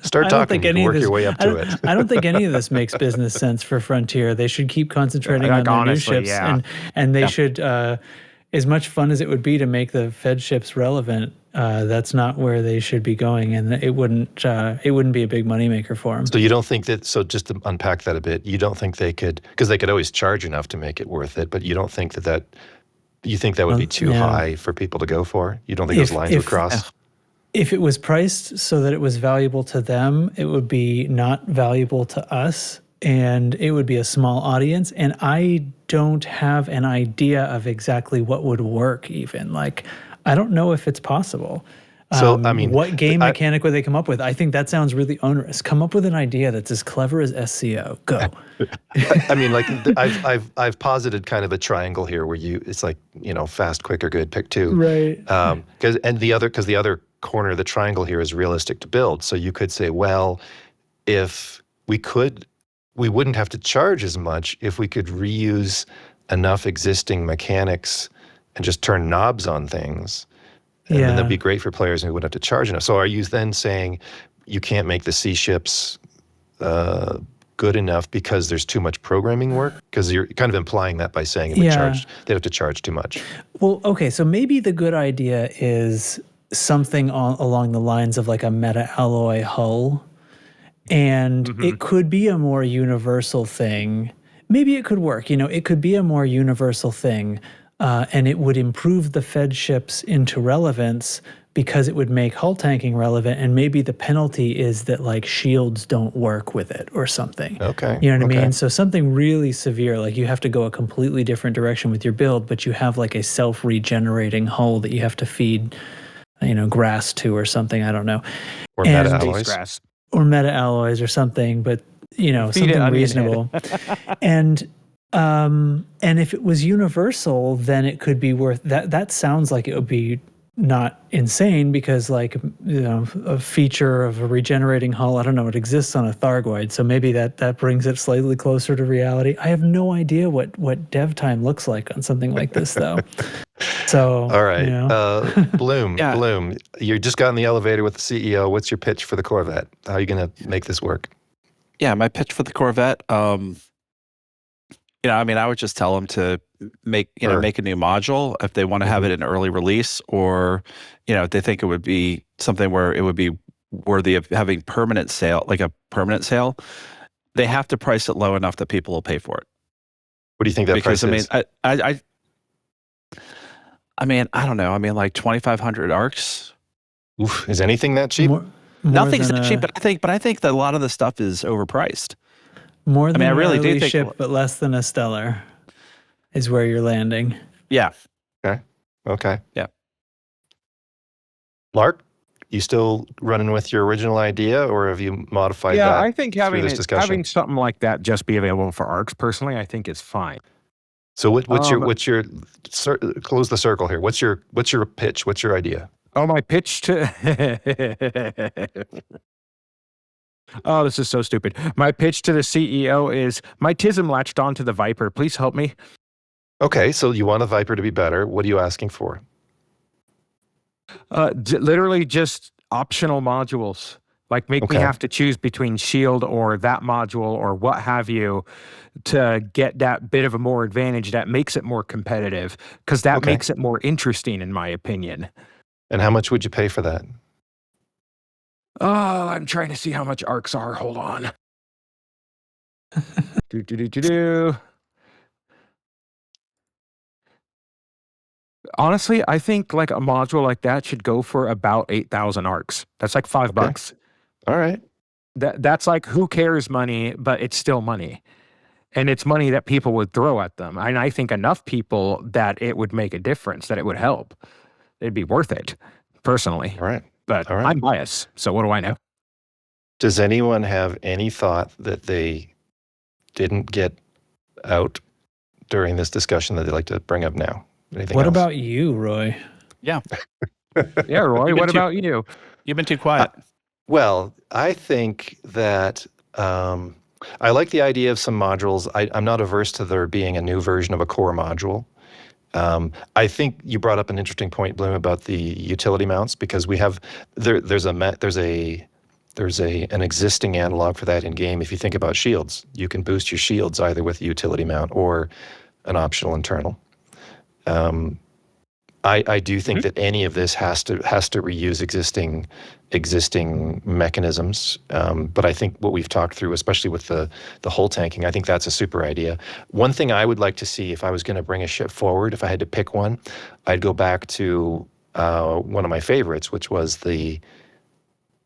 Start I don't talking. think You can any of work this- your way up to it. I don't think any of this makes business sense for Frontier. They should keep concentrating on Like, their honestly, new ships, yeah. and they should, as much fun as it would be to make the Fed ships relevant, that's not where they should be going, and it wouldn't be a big moneymaker for them. So you don't think that, so just to unpack that a bit, you don't think they could, because they could always charge enough to make it worth it, but you don't think you think that would be too high for people to go for? You don't think those lines would cross? If it was priced so that it was valuable to them, it would be not valuable to us, and it would be a small audience. And I don't have an idea of exactly what would work even. Like, I don't know if it's possible. So, I mean, what game mechanic would they come up with? I think that sounds really onerous. Come up with an idea that's as clever as SCO. Go. I mean, like I've posited kind of a triangle here where it's like, fast, quick, or good, pick two. Right. Because the other corner of the triangle here is realistic to build. So you could say, well, if we wouldn't have to charge as much if we could reuse enough existing mechanics and just turn knobs on things. And then that'd be great for players and we wouldn't have to charge enough. So are you then saying you can't make the sea ships good enough because there's too much programming work? Because you're kind of implying that by saying they'd have to charge too much. Well, okay, so maybe the good idea is something along the lines of like a meta-alloy hull, and it could be a more universal thing. Maybe it could work, it could be a more universal thing, and it would improve the Fed ships into relevance because it would make hull tanking relevant, and maybe the penalty is that like shields don't work with it or something. Okay. You know what I okay. mean? So something really severe, like you have to go a completely different direction with your build, but you have like a self-regenerating hull that you have to feed, grass to or something, I don't know. Or And- meta-alloys. Grass. Or meta-alloys or something, but something onion reasonable. And if it was universal, then it could be worth that. That sounds like it would be not insane because, like, you know, a feature of a regenerating hull, I don't know, it exists on a Thargoid, so maybe that brings it slightly closer to reality. I have no idea what dev time looks like on something like this, though. So, All right. you know. Bloom, Yeah. Bloom, you just got in the elevator with the CEO. What's your pitch for the Corvette? How are you going to make this work? Yeah, my pitch for the Corvette. I mean, I would just tell them to make a new module if they want to have it in early release, or if they think it would be something where it would be worthy of having permanent sale, like a permanent sale. They have to price it low enough that people will pay for it. What do you think that price is? I mean, I don't know. I mean, like 2,500 arcs. Oof, is anything that cheap? Nothing's that cheap, but I think that a lot of the stuff is overpriced. More than I really an early do think ship, but less than a stellar is where you're landing. Yeah. Okay. Yeah. Lark, you still running with your original idea, or have you modified that? Yeah, I think through this discussion? having something like that just be available for ARCs, personally, I think is fine. So what's your close the circle here? What's your pitch? What's your idea? Oh, my pitch to oh, this is so stupid. My pitch to the CEO is, my TISM latched onto the Viper. Please help me. Okay, so you want a Viper to be better. What are you asking for? Literally just optional modules. Like make me have to choose between shield or that module or what have you to get that bit of a more advantage that makes it more competitive, because that makes it more interesting, in my opinion. And how much would you pay for that? Oh, I'm trying to see how much arcs are. Hold on. Honestly, I think like a module like that should go for about 8,000 arcs. That's like $5. All right. That's like, who cares money, but it's still money. And it's money that people would throw at them. And I think enough people that it would make a difference, that it would help. It'd be worth it, personally. All right. But I'm biased, so what do I know? Does anyone have any thought that they didn't get out during this discussion that they'd like to bring up now? Anything What else? about you, Roy? Yeah. Yeah, Roy, what about you? You've been too quiet. Well, I think that I like the idea of some modules. I'm not averse to there being a new version of a core module. I think you brought up an interesting point, Bloom, about the utility mounts, because we have there's an existing analog for that in game. If you think about shields, you can boost your shields either with a utility mount or an optional internal. I do think that any of this has to reuse existing mechanisms. But I think what we've talked through, especially with the hull tanking, I think that's a super idea. One thing I would like to see, if I was going to bring a ship forward, if I had to pick one, I'd go back to one of my favorites, which was the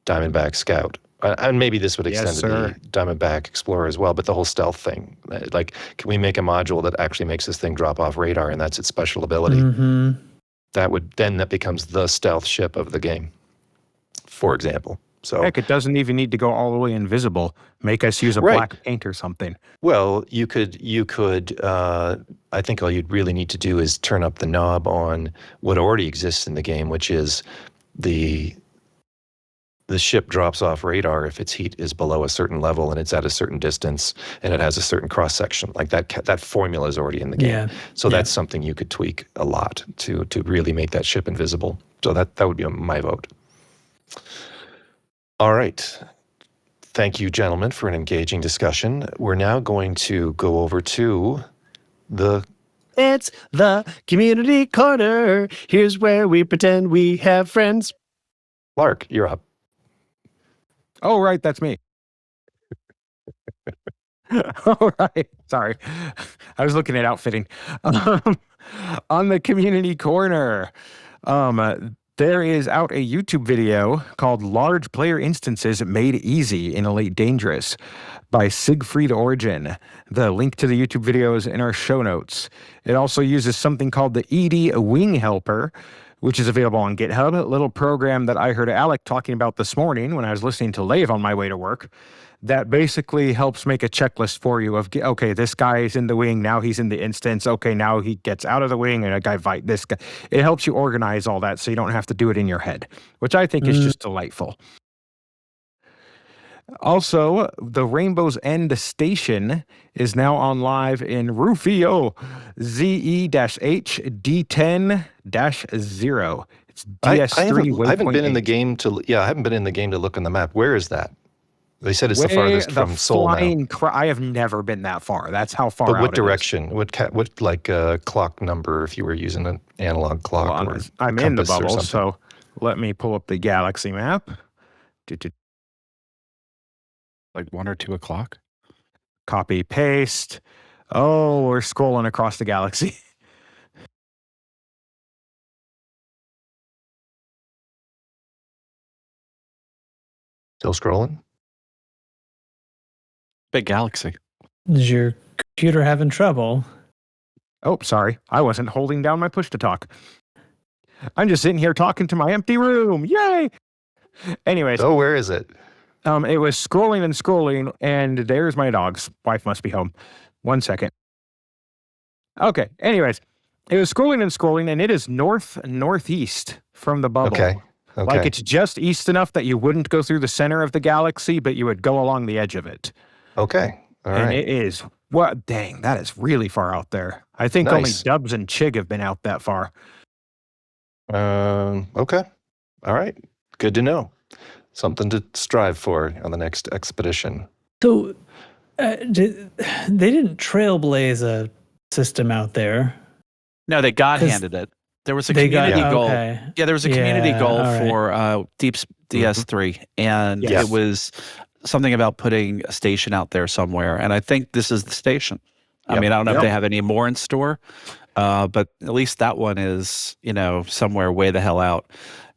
Diamondback Scout. And maybe this would extend to the Diamondback Explorer as well, but the whole stealth thing. Like, can we make a module that actually makes this thing drop off radar, and that's its special ability? Mm-hmm. That becomes the stealth ship of the game, for example. So heck, it doesn't even need to go all the way invisible. Make us use a black paint or something. Well, you could. I think all you'd really need to do is turn up the knob on what already exists in the game, which is the ship drops off radar if its heat is below a certain level and it's at a certain distance and it has a certain cross section. Like that formula is already in the game. Yeah. So that's something you could tweak a lot to really make that ship invisible. So that would be my vote. All right. Thank you, gentlemen, for an engaging discussion. We're now going to go over to It's the community corner. Here's where we pretend we have friends. Lark, you're up. Oh, right, that's me. All right, sorry. I was looking at outfitting. On the community corner, there is out a YouTube video called Large Player Instances Made Easy in Elite Dangerous by Siegfried Origin. The link to the YouTube video is in our show notes. It also uses something called the ED Wing Helper, which is available on GitHub. A little program that I heard Alec talking about this morning when I was listening to Lave on my way to work, that basically helps make a checklist for you of, okay, this guy is in the wing, now he's in the instance, okay, now he gets out of the wing, and a guy fight this guy. It helps you organize all that so you don't have to do it in your head, which I think is just delightful. Also, the Rainbow's End station is now on live in Rufio ZE-H D10-0. It's DS3. I haven't been in the game to. Yeah, I haven't been in the game to look on the map. Where is that? They said it's the farthest from Seoul now. I have never been that far. That's how far. But what direction? What clock number? If you were using an analog clock, or I'm in the bubble, so let me pull up the galaxy map. Like 1 or 2 o'clock. Copy, paste. Oh, we're scrolling across the galaxy. Still scrolling. Big galaxy. Is your computer having trouble? Oh, sorry. I wasn't holding down my push to talk. I'm just sitting here talking to my empty room. Yay! Anyways. Oh, where is it? It was scrolling and scrolling, and there's my dogs. Wife must be home. 1 second. Okay. Anyways, it was scrolling and scrolling, and it is northeast from the bubble. Okay. Like it's just east enough that you wouldn't go through the center of the galaxy, but you would go along the edge of it. Okay. All right. And it is, dang, that is really far out there. I think only Dubs and Chig have been out that far. Okay. All right. Good to know. Something to strive for on the next expedition. So they didn't trailblaze a system out there. No, they God-handed it. There was a community goal. Okay. Yeah, there was a community goal for Deep DS3, and it was something about putting a station out there somewhere. And I think this is the station. I mean, I don't know if they have any more in store, but at least that one is, somewhere way the hell out.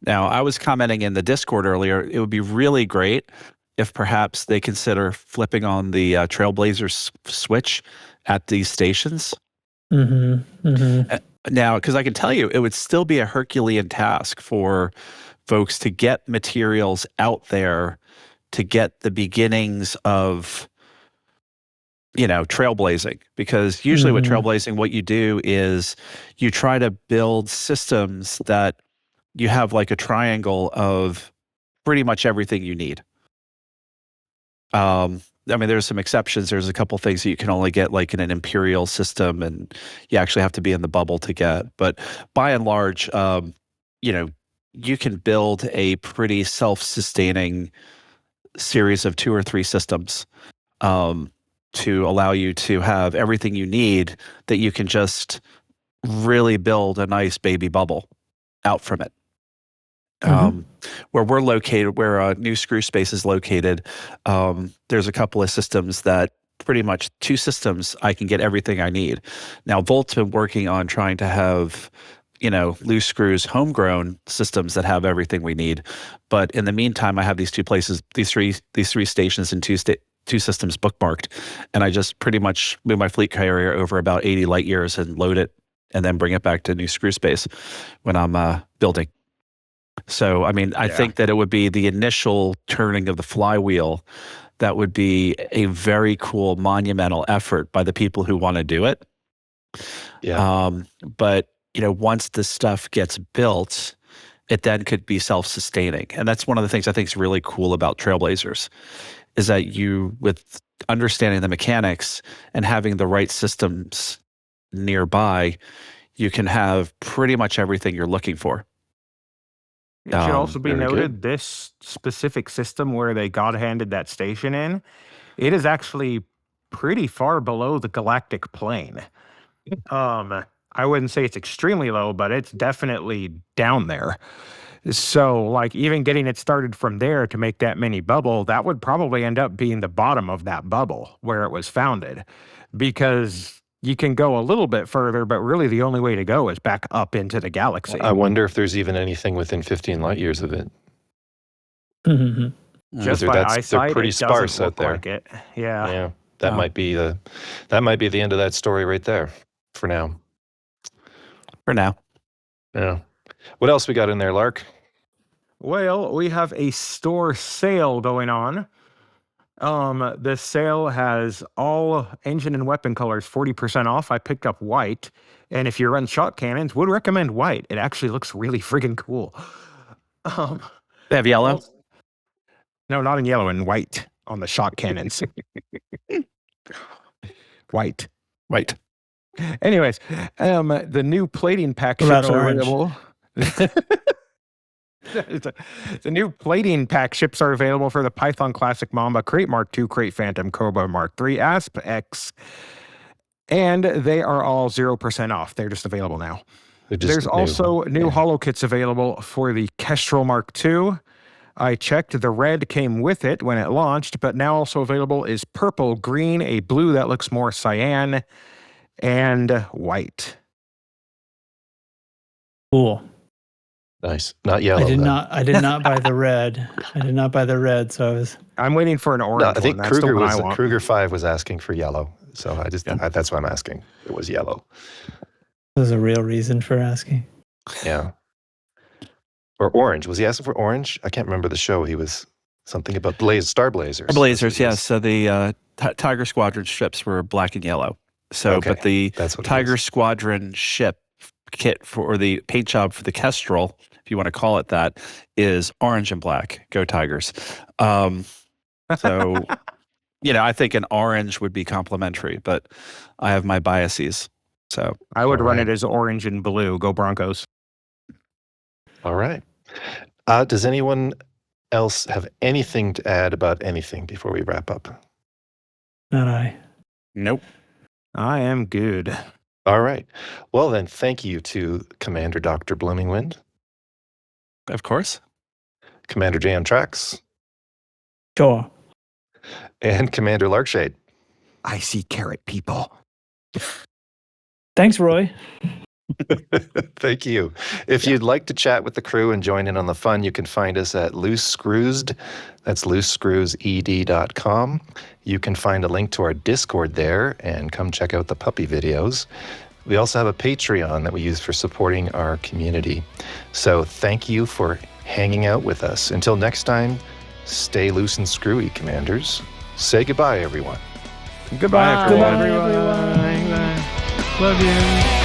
Now, I was commenting in the Discord earlier, it would be really great if perhaps they consider flipping on the Trailblazer switch at these stations. Mm-hmm. Mm-hmm. Now, because I can tell you, it would still be a Herculean task for folks to get materials out there to get the beginnings of, trailblazing. Because usually with trailblazing, what you do is you try to build systems that you have like a triangle of pretty much everything you need. I mean, there's some exceptions. There's a couple things that you can only get like in an imperial system, and you actually have to be in the bubble to get. But by and large, you can build a pretty self-sustaining series of 2 or 3 systems to allow you to have everything you need that you can just really build a nice baby bubble out from it. Where we're located, where New Screw Space is located, there's a couple of systems that pretty much 2 systems I can get everything I need. Now, Volt's been working on trying to have, Loose Screws homegrown systems that have everything we need. But in the meantime, I have these 2 places, these three stations and 2 systems bookmarked, and I just pretty much move my fleet carrier over about 80 light years and load it, and then bring it back to New Screw Space when I'm building. So, I mean, I think that it would be the initial turning of the flywheel that would be a very cool, monumental effort by the people who want to do it. Yeah. But, once this stuff gets built, it then could be self-sustaining. And that's one of the things I think is really cool about Trailblazers, is that you, with understanding the mechanics and having the right systems nearby, you can have pretty much everything you're looking for. It should also be noted, this specific system where they God-handed that station in, it is actually pretty far below the galactic plane. I wouldn't say it's extremely low, but it's definitely down there. So, like, even getting it started from there to make that mini bubble, that would probably end up being the bottom of that bubble where it was founded. Because you can go a little bit further, but really the only way to go is back up into the galaxy. I wonder if there's even anything within 15 light years of it. Just by eyesight, they're pretty sparse out there. Like it. Yeah. Yeah. That might be the end of that story right there for now. For now. Yeah. What else we got in there, Lark? Well, we have a store sale going on. The sale has all engine and weapon colors 40% off. I picked up white, and if you run shot cannons, would recommend white. It actually looks really friggin' cool. They have yellow? No, not in yellow, in white on the shot cannons. White. White. Anyways, the new plating pack What about ships are orange? available. The new plating pack ships are available for the Python Classic Mamba, Crate Mark II, Crate Phantom, Cobra Mark III, Asp X, and they are all 0% off. They're just available now. There's also new holo kits available for the Kestrel Mark II. I checked, the red came with it when it launched, but now also available is purple, green, a blue that looks more cyan, and white. Cool. Nice. Not yellow. I did then. not. I did not buy the red. I did not buy the red. So I was. I'm waiting for an orange No, I think one. That's Kruger the one I was want. Kruger 5 was asking for yellow. So that's why I'm asking. It was yellow. There's a real reason for asking. Yeah. Or orange. Was he asking for orange? I can't remember the show. He was something about Star Blazers. Blazers, yes. So the Tiger Squadron ships were black and yellow. So, Okay, but the that's what it Tiger is. Squadron ship kit or the paint job for the Kestrel, if you want to call it that, is orange and black. Go Tigers. So, I think an orange would be complimentary, but I have my biases. So I would All run right. it as orange and blue. Go Broncos. All right. Does anyone else have anything to add about anything before we wrap up? Not I. nope. I am good. All right. Well, then, thank you to Commander Dr. Bloomingwind, Of course. Commander Jan Trax, Sure. and Commander Larkshade. I see carrot people. Thanks, Roy. Thank you. If you'd like to chat with the crew and join in on the fun, you can find us at Loose Screwsed. That's loosescrewsed.com. You can find a link to our Discord there and come check out the puppy videos. We also have a Patreon that we use for supporting our community. So thank you for hanging out with us. Until next time, stay loose and screwy, Commanders. Say goodbye, everyone. Goodbye, Goodbye, everyone. everyone. Love you.